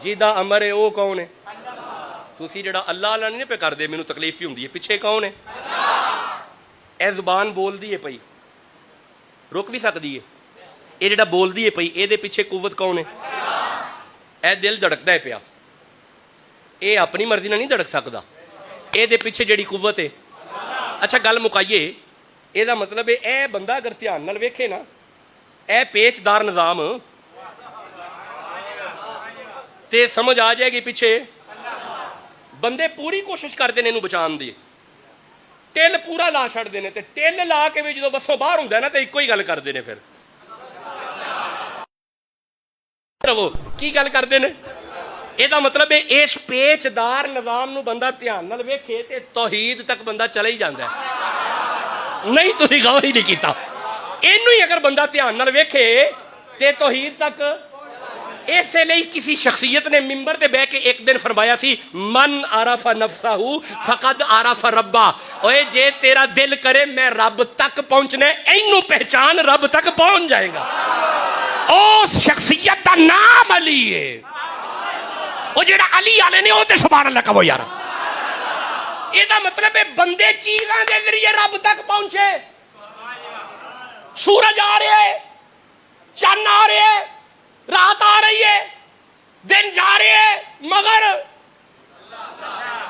جیدا امر ہے وہ کون ہے؟ تسی جڑا اللہ اللہ نہیں پہ کر دے, مینوں تکلیف ہی ہوندی ہے. پیچھے کون ہے؟ اے زبان بول دی ہے پئی, رک بھی سکتی ہے. اے جڑا بول دی ہے پئی اے دے پیچھے قوت کون ہے؟ اے دل دھڑکدا ہے پیا, اے اپنی مرضی نہ نہیں دھڑک سکدا, اے دے پیچھے جڑی قوت ہے. اچھا گل مکائیے, اے دا مطلب ہے اے بندہ اگر دھیان نال ویکھے نا, اے پیچ دار نظام تے سمجھ آ جائے گی پیچھے بندے پوری کوشش کرتے ہیں انہوں بچان دی, ٹل پورا لا چھڑتے ہیں, ٹل لا کے بھی جدو بسوں باہر ہوں نا تو ایک ہی گل کرتے ہیں. پھر کی گل کرتے ہیں؟ یہ مطلب ہے اس پیچدار نظام نو بندہ دھیان نال ویکھے تے توحید تک بندہ چلا ہی جاندا ہے. نہیں تسی غور ہی نہیں کیتا, اینو ہی اگر بندہ دھیان نال ویکھے تے توحید تک. اس لیے کسی شخصیت نے ممبر تے بیٹھ کے ایک دن فرمایا سی, من عرف نفسہ فقد عرف ربا. اوے جے تیرا دل کرے میں رب تک پہنچنا ہے, اینو پہچان رب تک پہنچ جائے گا. اس شخصیت دا نام علی ہے. وہ جڑا علی والے نے وہ تے سبحان اللہ کہو یار. یہ دا مطلب ہے بندے چیزاں دے ذریعے رب تک پہنچے. سورج آ رہے ہے, چند آ رہے ہے, رات آ رہی ہے, دن جا رہے ہے, مگر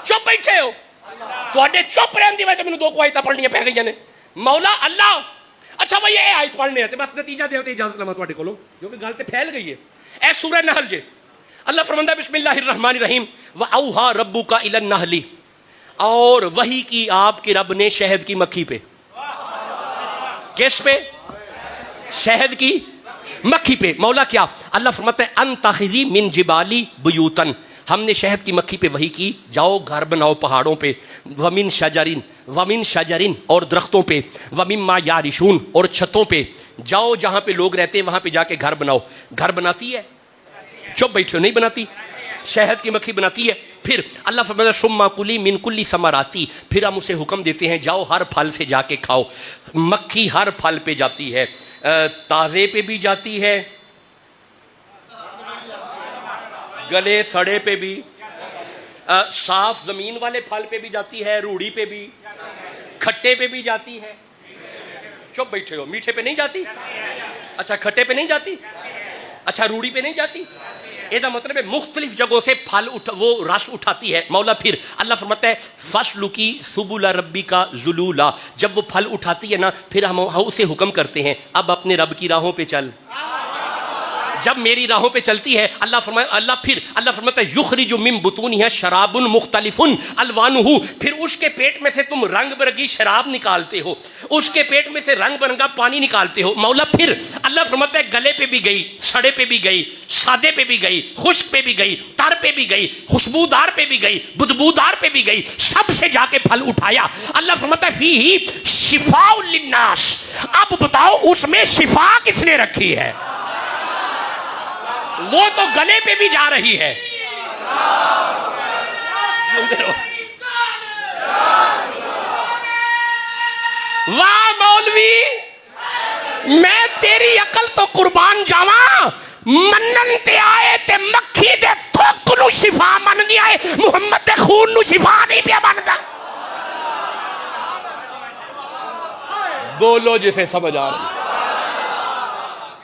چپ بیٹھے ہو. تواڈے چپ رہن دی وجہ مینوں دو آیتاں پڑھنیاں پہ گئیاں نے. مولا اللہ, اچھا بھائی یہ آیت پڑھنے ہیں بس نتیجہ دے تے اجازت لواں تواڈے کولوں کیونکہ گل تے پھیل گئی ہے. اے سورہ نحل جے, اللہ فرماندا ہے بسم اللہ الرحمن الرحیم وَأَوْحَىٰ رَبُّكَ إِلَى النَّحْلِ, اور وحی کی آپ کے رب نے شہد کی مکھی پہ. کس پہ؟ شہد کی مکھی پہ. مولا کیا؟ اللہ فرماتا ہے ان تخذی من جبالی بیوتن, ہم نے شہد کی مکھی پہ وحی کی جاؤ گھر بناؤ پہاڑوں پہ, ومن شجرین اور درختوں پہ, ومما یارشون اور چھتوں پہ, جاؤ جہاں پہ لوگ رہتے ہیں وہاں پہ جا کے گھر بناؤ. گھر بناتی ہے؟ چپ بیٹھے ہو, نہیں بناتی. شہد کی مکھی بناتی ہے. پھر اللہ فرماتا ہے ثم کلی من کلی ثمراتی, پھر ہم اسے حکم دیتے ہیں جاؤ ہر پھل سے جا کے کھاؤ. مکھی ہر پھل پہ جاتی ہے, تازے پہ بھی جاتی ہے, گلے سڑے پہ بھی, صاف زمین والے پھل پہ بھی جاتی ہے, روڑی پہ بھی, کھٹے پہ بھی جاتی ہے. چپ بیٹھے ہو, میٹھے پہ نہیں جاتی. اچھا کھٹے پہ نہیں جاتی. اچھا روڑی پہ نہیں جاتی. یہ مطلب ہے مختلف جگہوں سے پھل وہ رس اٹھاتی ہے. مولا پھر اللہ فرماتا ہے فَاسْلُكِي سُبُلَ رَبِّكَ ذُلُولًا, جب وہ پھل اٹھاتی ہے نا پھر ہم اسے حکم کرتے ہیں اب اپنے رب کی راہوں پہ چل. جب میری راہوں پہ چلتی ہے اللہ فرماتا ہے یخرج من بطونها شراب مختلف الوانہ, پھر اس کے پیٹ میں سے تم رنگ برنگی شراب نکالتے ہو, اس کے پیٹ میں سے رنگ برنگا پانی نکالتے ہو. مولا پھر اللہ فرماتا ہے گلے پہ بھی گئی, سڑے پہ بھی گئی, سادے پہ بھی گئی, خشک پہ بھی گئی, تر پہ بھی گئی, خوشبودار پہ بھی گئی, بدبودار پہ بھی گئی, سب سے جا کے پھل اٹھایا. اللہ فرماتا ہے فیہ شفاء للناس, اب بتاؤ اس میں شفا کس نے رکھی ہے؟ وہ تو گلے پہ بھی جا رہی ہے. واہ مولوی, میں تیری عقل تو قربان جاواں, منن تے آئے تے مکھی دے تھوک نو شفا من گیا ہے, محمد دے خون نو شفا نہیں پیا بندا. بولو جسے سمجھ آ رہی.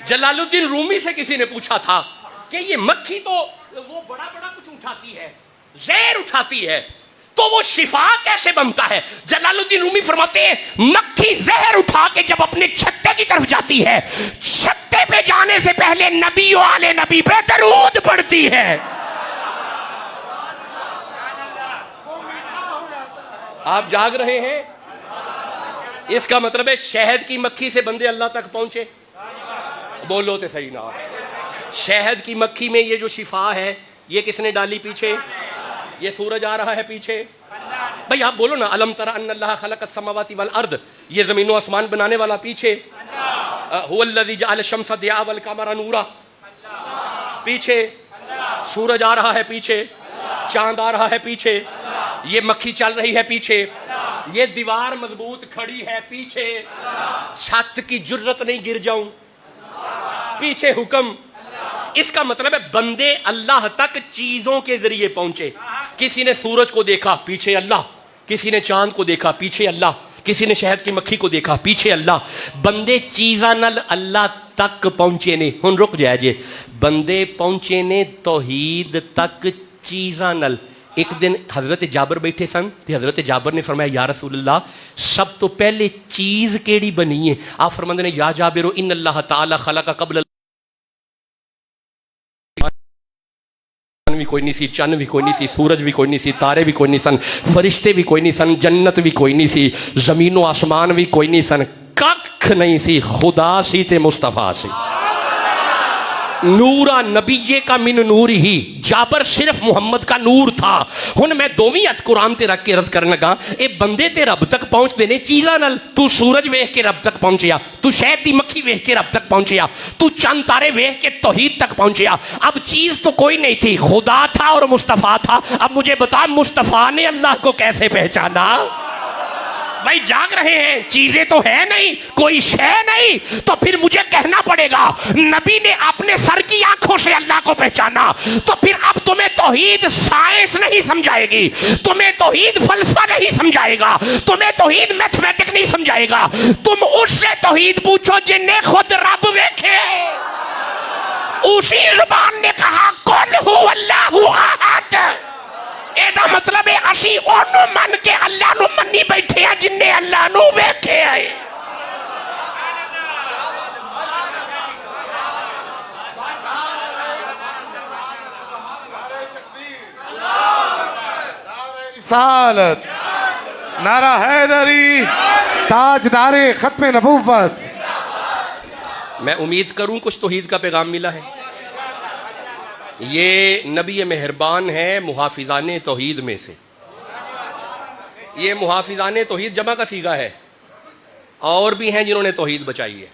جلال الدین رومی سے کسی نے پوچھا تھا کہ یہ مکھی تو وہ بڑا بڑا کچھ اٹھاتی ہے, زہر اٹھاتی ہے, تو وہ شفا کیسے بنتا ہے؟ جلال الدین رومی فرماتے ہیں مکھی زہر اٹھا کے جب اپنے چھتے کی طرف جاتی ہے, چھتے پہ جانے سے پہلے نبی و آل نبی پہ درود پڑھتی ہے. آپ جاگ رہے ہیں؟ اس کا مطلب ہے شہد کی مکھی سے بندے اللہ تک پہنچے. بولو تے صحیح نہ. شہد کی مکھی میں یہ جو شفا ہے یہ کس نے ڈالی پیچھے؟ یہ سورج آ رہا ہے پیچھے. بھائی آپ بولو نا الم تر ان اللہ خلق السماوات والارض, یہ زمین و آسمان بنانے والا پیچھے. هو الذی جعل الشمس ضیاء والقمر نورا, پیچھے. سورج آ رہا ہے پیچھے, چاند آ رہا ہے پیچھے, یہ مکھی چل رہی ہے پیچھے, یہ دیوار مضبوط کھڑی ہے پیچھے, چھت کی جرت نہیں گر جاؤں, پیچھے حکم. اس کا مطلب ہے بندے اللہ تک چیزوں کے ذریعے پہنچے. کسی نے سورج کو دیکھا, پیچھے اللہ. کسی نے چاند کو دیکھا, پیچھے اللہ. کسی نے شہد کی مکھی کو دیکھا, پیچھے اللہ. بندے چیزاں نل اللہ تک پہنچے نے. ہن رک جائے جے, بندے پہنچے نے توحید تک چیزاں نل. ایک دن حضرت جابر بیٹھے سن تے حضرت جابر نے فرمایا یا رسول اللہ سب تو پہلے چیز کیڑی بنی ہے؟ آپ فرماندے نے یا جابر ان اللہ تعالی خلق قبل بھی کوئی نہیں سی, چند بھی کوئی نہیں سی, سورج بھی کوئی نہیں سی, تارے بھی کوئی نہیں سن, فرشتے بھی کوئی نہیں سن, جنت بھی کوئی نہیں سی, زمین و آسمان بھی کوئی نہیں سن, ککھ نہیں سی, خدا سی تے مصطفیٰ سی. نورا نبی کا من نور ہی. جابر صرف محمد کا نور تھا. ہن میں دوویں ہتھ قرآن تے رکھ کے عرض کرنے لگا اے بندے تے رب تک پہنچ دے نے چیزاں نال. تو سورج ویکھ کے رب تک پہنچیا, تو شہد دی مکھی ویکھ کے رب تک پہنچیا, تو چند تارے ویکھ کے توحید تک پہنچیا. اب چیز تو کوئی نہیں تھی, خدا تھا اور مصطفیٰ تھا. اب مجھے بتا مصطفیٰ نے اللہ کو کیسے پہچانا؟ بھائی جاگ رہے ہیں, چیزیں تو ہے نہیں, کوئی شے نہیں, تو پھر مجھے کہنا پڑے گا نبی نے اپنے سر کی آنکھوں سے اللہ کو پہچانا. تو پھر اب تمہیں توحید سائنس نہیں سمجھائے گی, تمہیں توحید فلسفہ نہیں سمجھائے گا, تمہیں توحید میتھمیٹک نہیں سمجھائے گا. تم اس سے توحید پوچھو جن نے خود رب ویکھے. اسی زبان نے کہا قل هو اللہ احد. ایدہ مطلب ہے اسی اونو من کے اللہ نو منی بیٹھے ہیں جن نے اللہ نو بیٹھے ہیں. رسالت, نعرہ حیدری, تاجدار ختم نبوت. میں امید کروں کچھ توحید کا پیغام ملا ہے. یہ نبی مہربان ہے محافظان توحید میں سے. یہ محافظان توحید جمع کا صیغہ ہے, اور بھی ہیں جنہوں نے توحید بچائی ہے.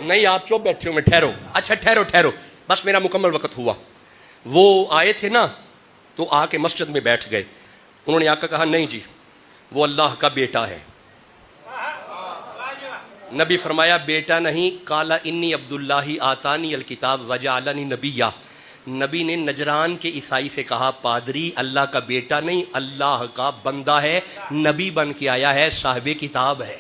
نہیں آپ چپ بیٹھے ہو, میں ٹھہرو. اچھا ٹھہرو, بس میرا مکمل وقت ہوا. وہ آئے تھے نا تو آ کے مسجد میں بیٹھ گئے. انہوں نے آ کر کہا نہیں جی وہ اللہ کا بیٹا ہے. نبی فرمایا بیٹا نہیں, قال انی عبداللہ آتانی الکتاب وجعلنی نبیہ. نبی نے نجران کے عیسائی سے کہا پادری اللہ کا بیٹا نہیں, اللہ کا بندہ ہے, نبی بن کے آیا ہے, صاحب کتاب ہے.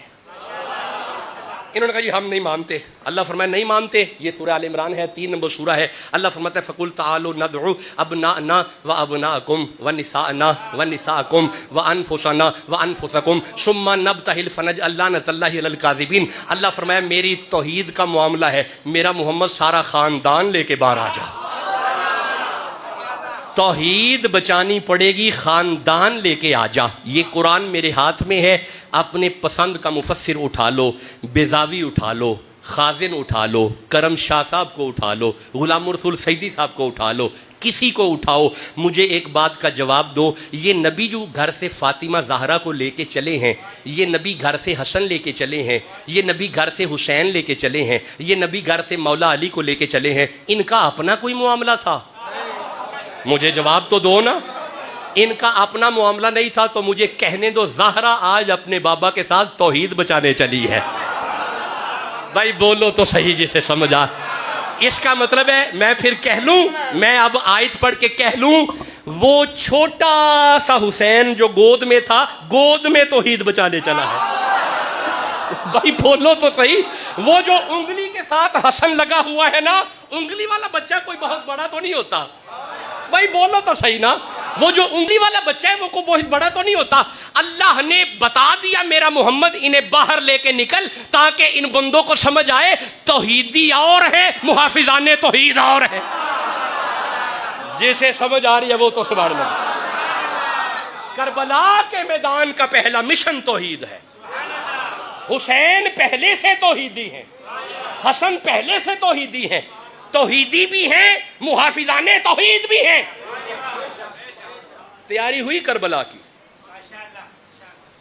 انہوں نے کہا جی ہم نہیں مانتے. اللہ فرمایا نہیں مانتے, یہ سورہ آل عمران ہے, 3 نمبر سورہ ہے. اللہ فرماتا ہے فَقُلْ تَعَالُوا نَدْعُوا أَبْنَاءَنَا وَأَبْنَاءَكُمْ وَنِسَاءَنَا وَنِسَاءَكُمْ وَأَنفُسَنَا وَأَنفُسَكُمْ ثُمَّ نَبْتَهِلْ فَنَجْعَلْ لَعْنَةَ اللَّهِ عَلَى الْكَاذِبِينَ. اللہ فرمایا میری توحید کا معاملہ ہے, میرا محمد سارا خاندان لے کے باہر آ جا. توحید بچانی پڑے گی, خاندان لے کے آ جا. یہ قرآن میرے ہاتھ میں ہے, اپنے پسند کا مفسر اٹھا لو, بیضاوی اٹھا لو, خازن اٹھا لو, کرم شاہ صاحب کو اٹھا لو, غلام رسول سیدی صاحب کو اٹھا لو, کسی کو اٹھاؤ. مجھے ایک بات کا جواب دو, یہ نبی جو گھر سے فاطمہ زہرا کو لے کے چلے ہیں, یہ نبی گھر سے حسن لے کے چلے ہیں, یہ نبی گھر سے حسین لے کے چلے ہیں, یہ نبی گھر سے مولا علی کو لے کے چلے ہیں, ان کا اپنا کوئی معاملہ تھا؟ مجھے جواب تو دو نا. ان کا اپنا معاملہ نہیں تھا تو مجھے کہنے دو زہرا آج اپنے بابا کے ساتھ توحید بچانے چلی ہے. بھائی بولو تو صحیح جسے سمجھ آ. اس کا مطلب ہے میں پھر کہہ لوں, میں اب آیت پڑھ کے کہہ لوں وہ چھوٹا سا حسین جو گود میں تھا, گود میں توحید بچانے چلا ہے. بھائی بولو تو صحیح. وہ جو انگلی کے ساتھ حسن لگا ہوا ہے نا, انگلی والا بچہ کوئی بہت بڑا تو نہیں ہوتا. بھائی بولو تو صحیح نا. وہ جو انگلی والا بچہ ہے وہ کوئی بہت بڑا تو نہیں ہوتا. اللہ نے بتا دیا میرا محمد انہیں باہر لے کے نکل, تاکہ ان بندوں کو سمجھ آئے توحیدی اور ہے, محافظان توحید اور ہے. جسے سمجھ آ رہی ہے وہ تو سبحان اللہ. کربلا کے میدان کا پہلا مشن توحید ہے. حسین پہلے سے توحیدی ہیں, حسن پہلے سے توحیدی ہیں, توحیدی بھی ہیں, محافظان توحید بھی ہیں. تیاری ہوئی کربلا کی؟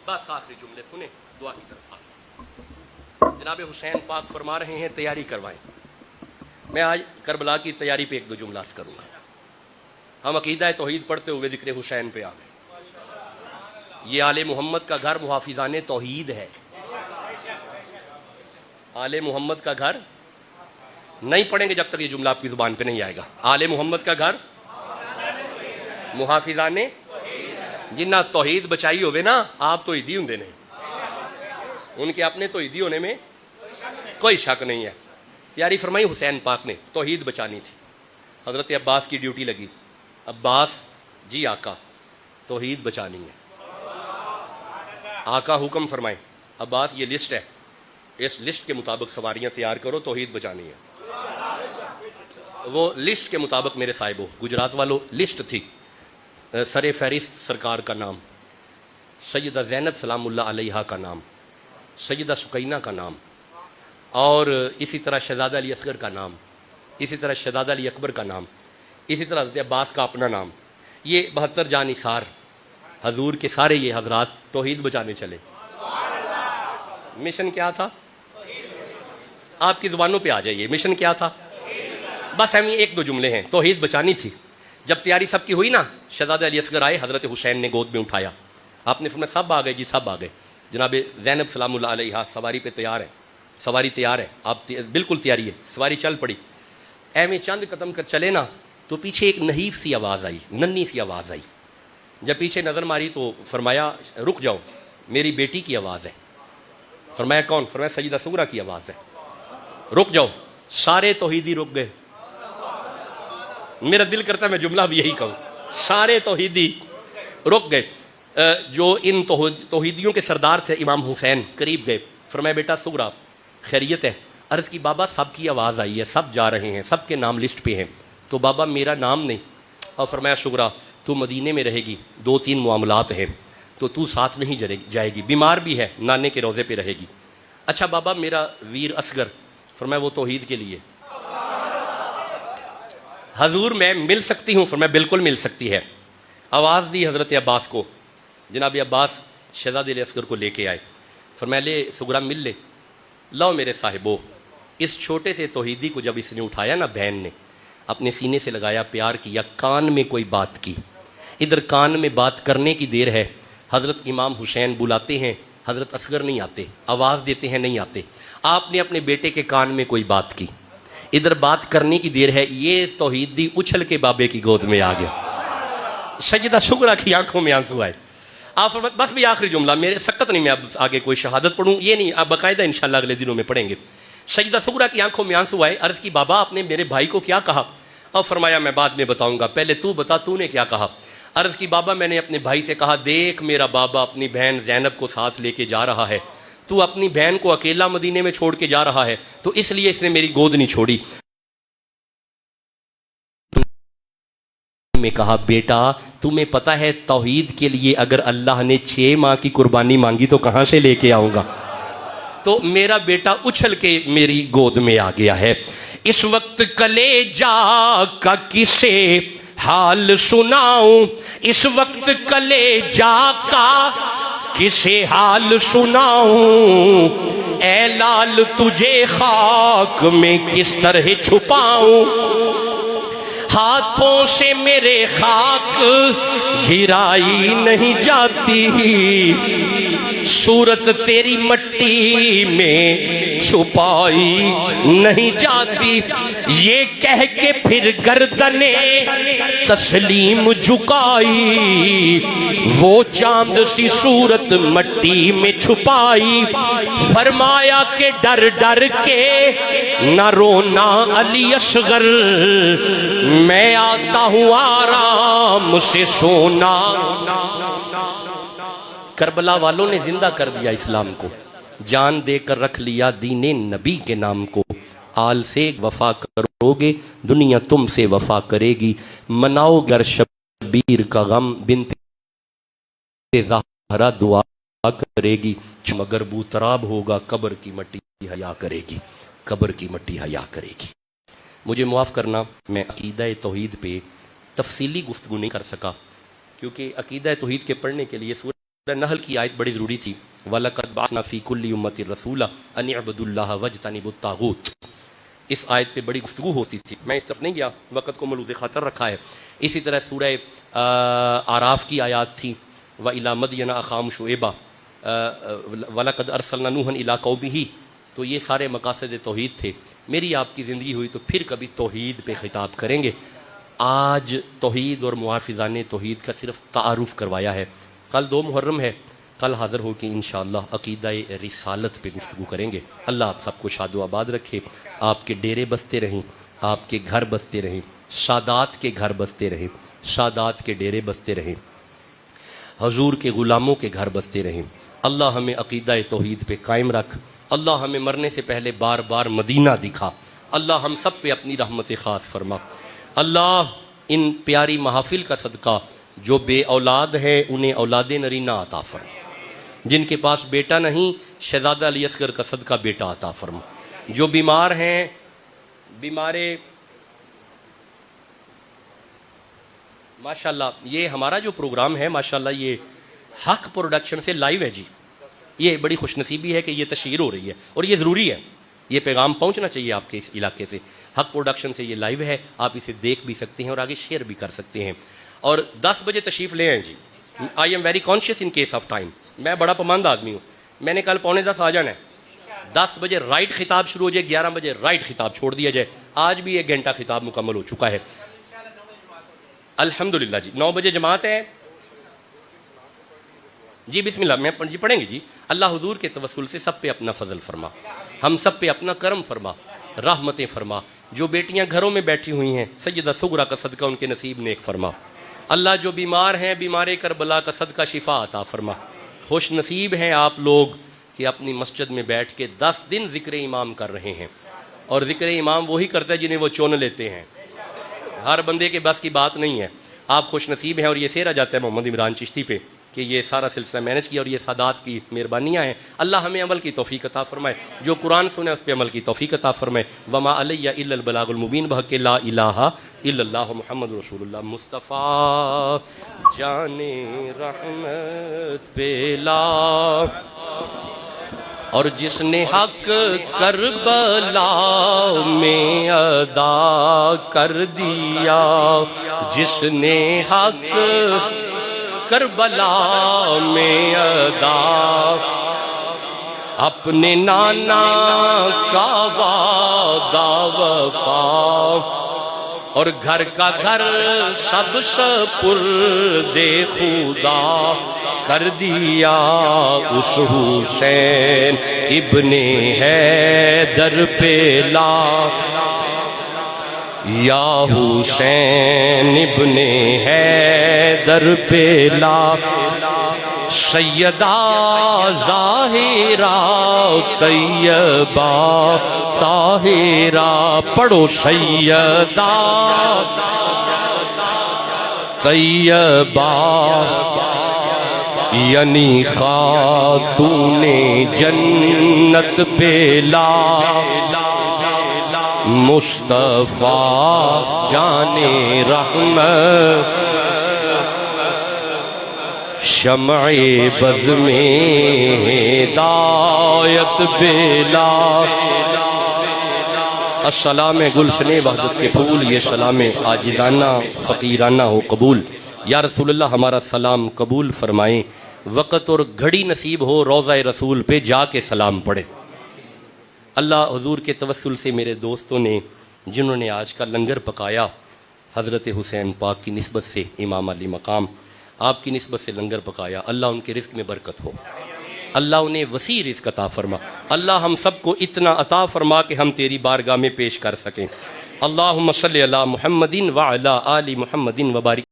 بس آخری جملے سنیں، دعا کی طرف آئیں۔ جناب حسین پاک فرما رہے ہیں تیاری کروائیں۔ میں آج کربلا کی تیاری پہ ایک دو جملہ عرض کروں گا۔ ہم عقیدہ توحید پڑھتے ہوئے ذکر حسین پہ آ گئے۔ یہ آل محمد کا گھر محافظان توحید ہے۔ آل محمد کا گھر نہیں پڑھیں گے جب تک یہ جملہ آپ کی زبان پہ نہیں آئے گا۔ آل محمد کا گھر محافظان جنہ توحید بچائی ہوئے نا، آپ تو توحیدی ہوں نہیں، ان کے اپنے توحیدی ہونے میں کوئی شک نہیں ہے۔ تیاری فرمائی حسین پاک نے، توحید بچانی تھی۔ حضرت عباس کی ڈیوٹی لگی، عباس جی آقا توحید بچانی ہے۔ آقا حکم فرمائیں، عباس یہ لسٹ ہے، اس لسٹ کے مطابق سواریاں تیار کرو، توحید بچانی ہے۔ وہ لسٹ کے مطابق میرے صاحبوں، گجرات والوں، لسٹ تھی۔ سر فہرست سرکار کا نام، سیدہ زینب سلام اللہ علیہا کا نام، سیدہ سکینہ کا نام، اور اسی طرح شہزادہ علی اصغر کا نام، اسی طرح شہزادہ علی اکبر کا نام، اسی طرح حضرت عباس کا اپنا نام۔ یہ 72 جانثار حضور کے سارے یہ حضرات توحید بچانے چلے۔ مشن کیا تھا؟ آپ کی زبانوں پہ آ جائیے، مشن کیا تھا؟ بس ہم یہ ایک دو جملے ہیں، توحید بچانی تھی۔ جب تیاری سب کی ہوئی نا، شہزادہ علی اصغر آئے، حضرت حسین نے گود میں اٹھایا۔ آپ نے فرمایا سب آ گئے جی، سب آ گئے۔ جناب زینب سلام اللہ علیہا سواری پہ تیار ہے، سواری تیار ہے، آپ بالکل تیاری ہے، سواری چل پڑی۔ میں چند قدم کر چلے نا تو پیچھے ایک نحیف سی آواز آئی، ننھی سی آواز آئی۔ جب پیچھے نظر ماری تو فرمایا رک جاؤ، میری بیٹی کی آواز ہے۔ فرمایا کون؟ فرمایا سیدہ سغرا کی آواز ہے، رک جاؤ۔ سارے توحیدی رک گئے۔ میرا دل کرتا ہے میں جملہ بھی یہی کہوں، سارے توحیدی رک گئے۔ جو ان توحیدیوں کے سردار تھے امام حسین قریب گئے، فرمایا بیٹا سغرا خیریت ہے؟ عرض کی بابا سب کی آواز آئی ہے، سب جا رہے ہیں، سب کے نام لسٹ پہ ہیں، تو بابا میرا نام نہیں۔ اور فرمایا سغرا تو مدینے میں رہے گی، 2-3 معاملات ہیں تو تو ساتھ نہیں جائے گی، بیمار بھی ہے، نانے کے روزے پہ رہے گی۔ اچھا بابا میرا ویر اصغر؟ فرمایا وہ توحید کے لیے۔ حضور میں مل سکتی ہوں؟ فرمایا بالکل مل سکتی ہے۔ آواز دی حضرت عباس کو، جناب عباس شہزادہ علی اصغر کو لے کے آئے۔ فرمایا لے سغرا مل لے۔ لاؤ میرے صاحبو، اس چھوٹے سے توحیدی کو جب اس نے اٹھایا نا، بہن نے اپنے سینے سے لگایا، پیار کیا، کان میں کوئی بات کی۔ ادھر کان میں بات کرنے کی دیر ہے، حضرت امام حسین بلاتے ہیں، حضرت اصغر نہیں آتے، آواز دیتے ہیں نہیں آتے۔ آپ نے اپنے بیٹے کے کان میں کوئی بات کی، ادھر بات کرنے کی دیر ہے، یہ توحیدی اچھل کے بابے کی گود میں آ گیا۔ سیدہ سغرا کی آنکھوں میں آنسو آئے۔ آپ بس بھی آخری جملہ، میرے سکت نہیں میں اب آگے کوئی شہادت پڑھوں، یہ نہیں، اب باقاعدہ انشاءاللہ اگلے دنوں میں پڑھیں گے۔ سیدہ سغرا کی آنکھوں میں آنسو آئے۔ عرض کی بابا آپ نے میرے بھائی کو کیا کہا؟ اور فرمایا میں بعد میں بتاؤں گا، پہلے تو بتا تو نے کیا کہا۔ عرض کی بابا میں نے اپنے بھائی سے کہا دیکھ میرا بابا اپنی بہن زینب کو ساتھ لے کے جا رہا ہے، تو اپنی بہن کو اکیلا مدینے میں چھوڑ کے جا رہا ہے، تو اس لیے اس نے میری گود نہیں چھوڑی۔ میں کہا بیٹا تمہیں پتا ہے توحید کے لیے اگر اللہ نے 6 ماہ کی قربانی مانگی تو کہاں سے لے کے آؤں گا؟ تو میرا بیٹا اچھل کے میری گود میں آ گیا ہے۔ اس وقت کلیجا کا کسے حال سناؤں، اس وقت کلیجا کا کسے حال سناؤں، اے لال تجھے خاک میں کس طرح چھپاؤں، ہاتھوں سے میرے خاک گرائی نہیں جاتی، صورت تیری مٹی میں چھپائی نہیں جاتی، یہ کہہ کے پھر گردنے تسلیم جھکائی، وہ چاند سی صورت مٹی میں چھپائی، فرمایا کہ ڈر ڈر کے نہ رونا علی اصغر، میں آتا ہوں آرام سے سونا۔ کربلا والوں نے زندہ کر دیا اسلام کو، جان دے کر رکھ لیا دین نبی کے نام کو، آل سے وفا کرو گے دنیا تم سے وفا کرے گی، مناؤ گر شبیر کا غم بنت زہرا دعا کرے گی، مگر بوتراب ہوگا قبر کی مٹی حیا کرے گی، قبر کی مٹی حیا کرے گی۔ مجھے معاف کرنا، میں عقیدہ توحید پہ تفصیلی گفتگو نہیں کر سکا، کیونکہ عقیدہ توحید کے پڑھنے کے لیے سورہ نحل کی آیت بڑی ضروری تھی. وَلَقَدْ بَعَثْنَا فِي كُلِّ أُمَّةٍ رَسُولًا أَنِ اعْبُدُوا اللَّهَ وَاجْتَنِبُوا الطَّاغُوتَ. اس آیت پہ بڑی گفتگو ہوتی تھی، میں اس طرف نہیں گیا، وقت کو ملوث خاطر رکھا ہے. اسی طرح سورہ آراف کی آیات تھی وَإِلَىٰ مَدْيَنَ أَخَاهُمْ شُعَيْبًا وَلَقَدْ أَرْسَلْنَا نُوحًا إِلَىٰ قَوْمِهِ. تو یہ سارے مقاصد توحید تھے. میری آپ کی زندگی ہوئی تو پھر کبھی توحید پہ خطاب کریں گے. آج توحید اور محافظان توحید کا صرف تعارف کروایا ہے. کل 2 محرم ہے، کل حاضر ہو کے انشاءاللہ عقیدہ رسالت پہ گفتگو کریں گے. اللہ آپ سب کو شاد و آباد رکھے، آپ کے ڈیرے بستے رہیں، آپ کے گھر بستے رہیں، سادات کے گھر بستے رہیں، سادات کے ڈیرے بستے رہیں، حضور کے غلاموں کے گھر بستے رہیں. اللہ ہمیں عقیدہ توحید پہ قائم رکھ. اللہ ہمیں مرنے سے پہلے بار بار مدینہ دکھا. اللہ ہم سب پہ اپنی رحمت خاص فرما. اللہ ان پیاری محافل کا صدقہ جو بے اولاد ہے انہیں اولاد نرینہ عطا فرما. جن کے پاس بیٹا نہیں شہزادہ علی اصغر کا صدقہ بیٹا عطا فرما. جو بیمار ہیں بیمارے ماشاءاللہ یہ ہمارا جو پروگرام ہے ماشاءاللہ یہ حق پروڈکشن سے لائیو ہے جی. یہ بڑی خوش نصیبی ہے کہ یہ تشہیر ہو رہی ہے اور یہ ضروری ہے. یہ پیغام پہنچنا چاہیے آپ کے اس علاقے سے. حق پروڈکشن سے یہ لائیو ہے، آپ اسے دیکھ بھی سکتے ہیں اور آگے شیئر بھی کر سکتے ہیں. اور 10 بجے تشریف لے آئیں جی. I am very conscious in case of time. میں بڑا پابند آدمی ہوں. میں نے کل 9:45 آ جانا ہے. 10 بجے رائٹ خطاب شروع ہو جائے، 11 بجے رائٹ خطاب چھوڑ دیا جائے. آج بھی 1 گھنٹہ خطاب مکمل ہو چکا ہے الحمدللہ جی. 9 بجے جماعت ہے جی. بسم اللہ میں جی پڑھیں گے جی. اللہ حضور کے توسل سے سب پہ اپنا فضل فرما، ہم سب پہ اپنا کرم فرما، رحمتیں فرما. جو بیٹیاں گھروں میں بیٹھی ہوئی ہیں سیدہ سغرا کا صدقہ ان کے نصیب نیک فرما. اللہ جو بیمار ہیں بیمار کربلا کا صدقہ شفا عطا فرما. خوش نصیب ہیں آپ لوگ کہ اپنی مسجد میں بیٹھ کے 10 دن ذکر امام کر رہے ہیں. اور ذکر امام وہی کرتا ہے جنہیں وہ چون لیتے ہیں. ہر بندے کے بس کی بات نہیں ہے. آپ خوش نصیب ہیں اور یہ سیرا جاتا ہے محمد عمران چشتی پہ کہ یہ سارا سلسلہ مینج کیا اور یہ سادات کی مہربانیاں ہیں. اللہ ہمیں عمل کی توفیق عطا فرمائے. جو قرآن سنے اس پہ عمل کی توفیق عطا فرمائے. وما علیہ الا البلاغ المبین بحق لا الہ الا اللہ محمد رسول اللہ. مصطفیٰ جان رحمت پہ لا اور جس نے حق کربلا میں ادا کر دیا، جس نے حق کربلا میں ادا اپنے نانا کا وعدہ وفا اور گھر کا گھر سب سپرد خدا کر دیا. اس حسین ابن حیدر پہ لا یا حسین ابن حیدر پہ لا. سیدہ ظاہرہ طیبہ طاہرہ پڑھو. سیدہ طیبہ یعنی خاتون جنت پہ لا. مصطفیٰ جان رحمت شمع بز میں ہدایت بلا. السلام گلشن وحدت کے پھول، یہ سلام عاجزانہ فقیرانہ ہو قبول. یا رسول اللہ ہمارا سلام قبول فرمائیں. وقت اور گھڑی نصیب ہو روضہ رسول پہ جا کے سلام پڑھے. اللہ حضور کے توسل سے میرے دوستوں نے جنہوں نے آج کا لنگر پکایا حضرت حسین پاک کی نسبت سے، امام علی مقام آپ کی نسبت سے لنگر پکایا، اللہ ان کے رزق میں برکت ہو، اللہ انہیں وسیع رزق عطا فرما. اللہ ہم سب کو اتنا عطا فرما کہ ہم تیری بارگاہ میں پیش کر سکیں. اللہم صلی علی محمد وعلی آل محمد وبارک